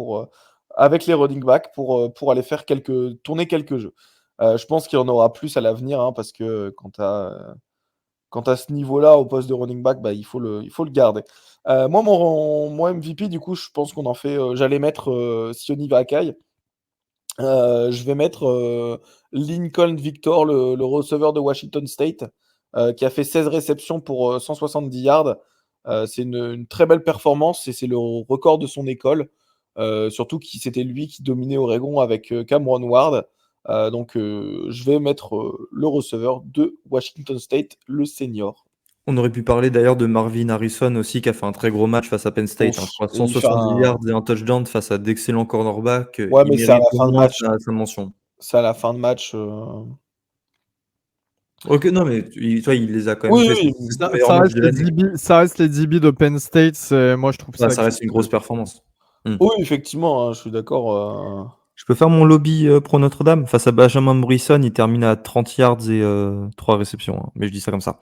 Speaker 2: avec les running backs pour aller tourner quelques jeux. Je pense qu'il y en aura plus à l'avenir, hein, parce que quand à ce niveau-là, au poste de running back, il faut le garder. Moi, mon MVP, du coup, je pense qu'on en fait. J'allais mettre Sioni Vakai. Je vais mettre Lincoln Victor, le receveur de Washington State, qui a fait 16 réceptions pour 170 yards. C'est une très belle performance et c'est le record de son école. Surtout que c'était lui qui dominait Oregon avec Cameron Ward. Donc, je vais mettre le receveur de Washington State, le senior.
Speaker 1: On aurait pu parler d'ailleurs de Marvin Harrison aussi, qui a fait un très gros match face à Penn State. Je crois
Speaker 2: Il fait
Speaker 1: 170 yards et un touchdown face à d'excellents cornerbacks.
Speaker 2: Ouais,
Speaker 1: Il
Speaker 2: mais c'est à
Speaker 1: mérite
Speaker 2: la
Speaker 1: au
Speaker 2: fin de
Speaker 1: moins
Speaker 2: match.
Speaker 1: sa mention.
Speaker 2: C'est à la fin de match.
Speaker 1: Ok, non, mais toi, il les a quand même
Speaker 2: Oui,
Speaker 1: fait.
Speaker 2: oui,
Speaker 1: C'est son meilleur match de l'année.
Speaker 3: Ça reste les DB de Penn State. Moi, je trouve
Speaker 1: Ça
Speaker 3: ça
Speaker 1: reste une grosse performance.
Speaker 2: Oui, effectivement, hein, je suis d'accord.
Speaker 1: Je peux faire mon lobby pro Notre-Dame face à Benjamin Morrison. Il termine à 30 yards et 3 réceptions. Hein. Mais je dis ça comme ça.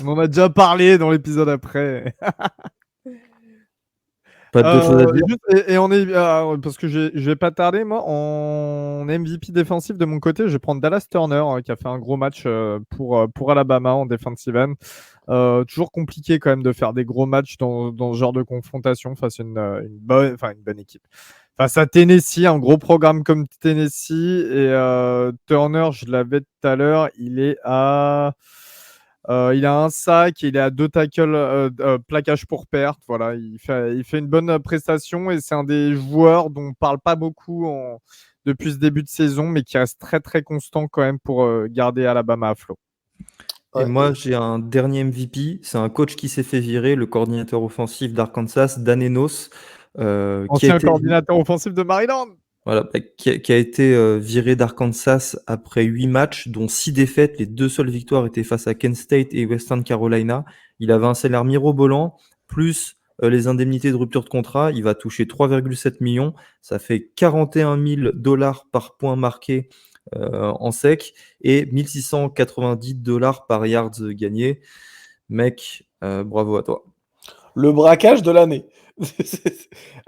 Speaker 3: On en a déjà parlé dans l'épisode après.
Speaker 1: Pas d'autres choses à dire.
Speaker 3: Et on est parce que je vais pas tarder, moi, en MVP défensif de mon côté, je vais prendre Dallas Turner qui a fait un gros match pour Alabama en defensive end. Toujours compliqué quand même de faire des gros matchs dans ce genre de confrontation face à une bonne équipe. Face à Tennessee, un gros programme comme Tennessee. Et Turner, je l'avais tout à l'heure, il a un sac, il est à 2 tackles, plaquage pour perte. Voilà, il fait une bonne prestation et c'est un des joueurs dont on ne parle pas beaucoup depuis ce début de saison, mais qui reste très très constant quand même pour garder Alabama à flot.
Speaker 1: Et moi, j'ai un dernier MVP. C'est un coach qui s'est fait virer, le coordinateur offensif d'Arkansas, Dan Enos.
Speaker 3: Ancien coordinateur offensif de Maryland.
Speaker 1: Voilà, qui a été viré d'Arkansas après 8 matchs, dont 6 défaites. Les 2 seules victoires étaient face à Kent State et Western Carolina. Il avait un salaire mirobolant, plus les indemnités de rupture de contrat. Il va toucher 3,7 millions. Ça fait 41 000 $ par point marqué en sec et 1690 $ par yards gagné. Mec, bravo à toi.
Speaker 2: Le braquage de l'année.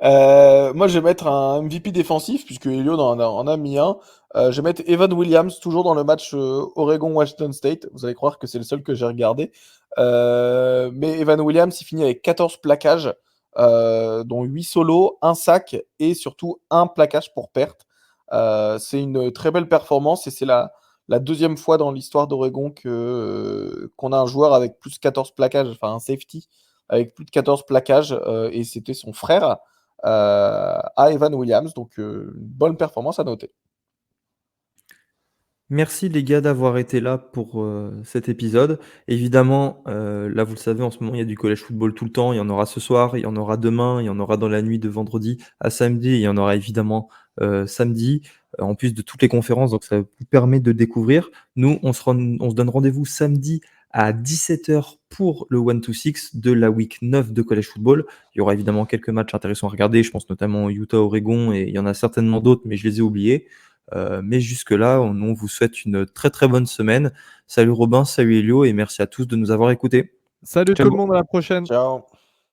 Speaker 2: Moi, je vais mettre un MVP défensif, puisque Elio en a mis un. Je vais mettre Evan Williams, toujours dans le match Oregon-Washington State. Vous allez croire que c'est le seul que j'ai regardé. Mais Evan Williams, il finit avec 14 plaquages, dont 8 solos, 1 sac et surtout 1 plaquage pour perte. C'est une très belle performance et c'est la deuxième fois dans l'histoire d'Oregon qu'on a un joueur avec plus de 14 plaquages, enfin un safety avec plus de 14 plaquages, et c'était son frère à Evan Williams. Donc, une bonne performance à noter.
Speaker 1: Merci les gars d'avoir été là pour cet épisode. Évidemment, là vous le savez, en ce moment il y a du college football tout le temps. Il y en aura ce soir, il y en aura demain, il y en aura dans la nuit de vendredi à samedi, et il y en aura évidemment samedi, en plus de toutes les conférences. Donc ça vous permet de découvrir. Nous, on se donne rendez-vous samedi à 17h pour le 1-2-6 de la week 9 de college football. Il y aura évidemment quelques matchs intéressants à regarder. Je pense notamment Utah-Oregon, et il y en a certainement d'autres, mais je les ai oubliés. Mais jusque-là, on vous souhaite une très très bonne semaine. Salut Robin, salut Elio, et merci à tous de nous avoir écoutés.
Speaker 3: Salut
Speaker 1: Ciao.
Speaker 3: tout le monde, à la prochaine.
Speaker 2: Ciao.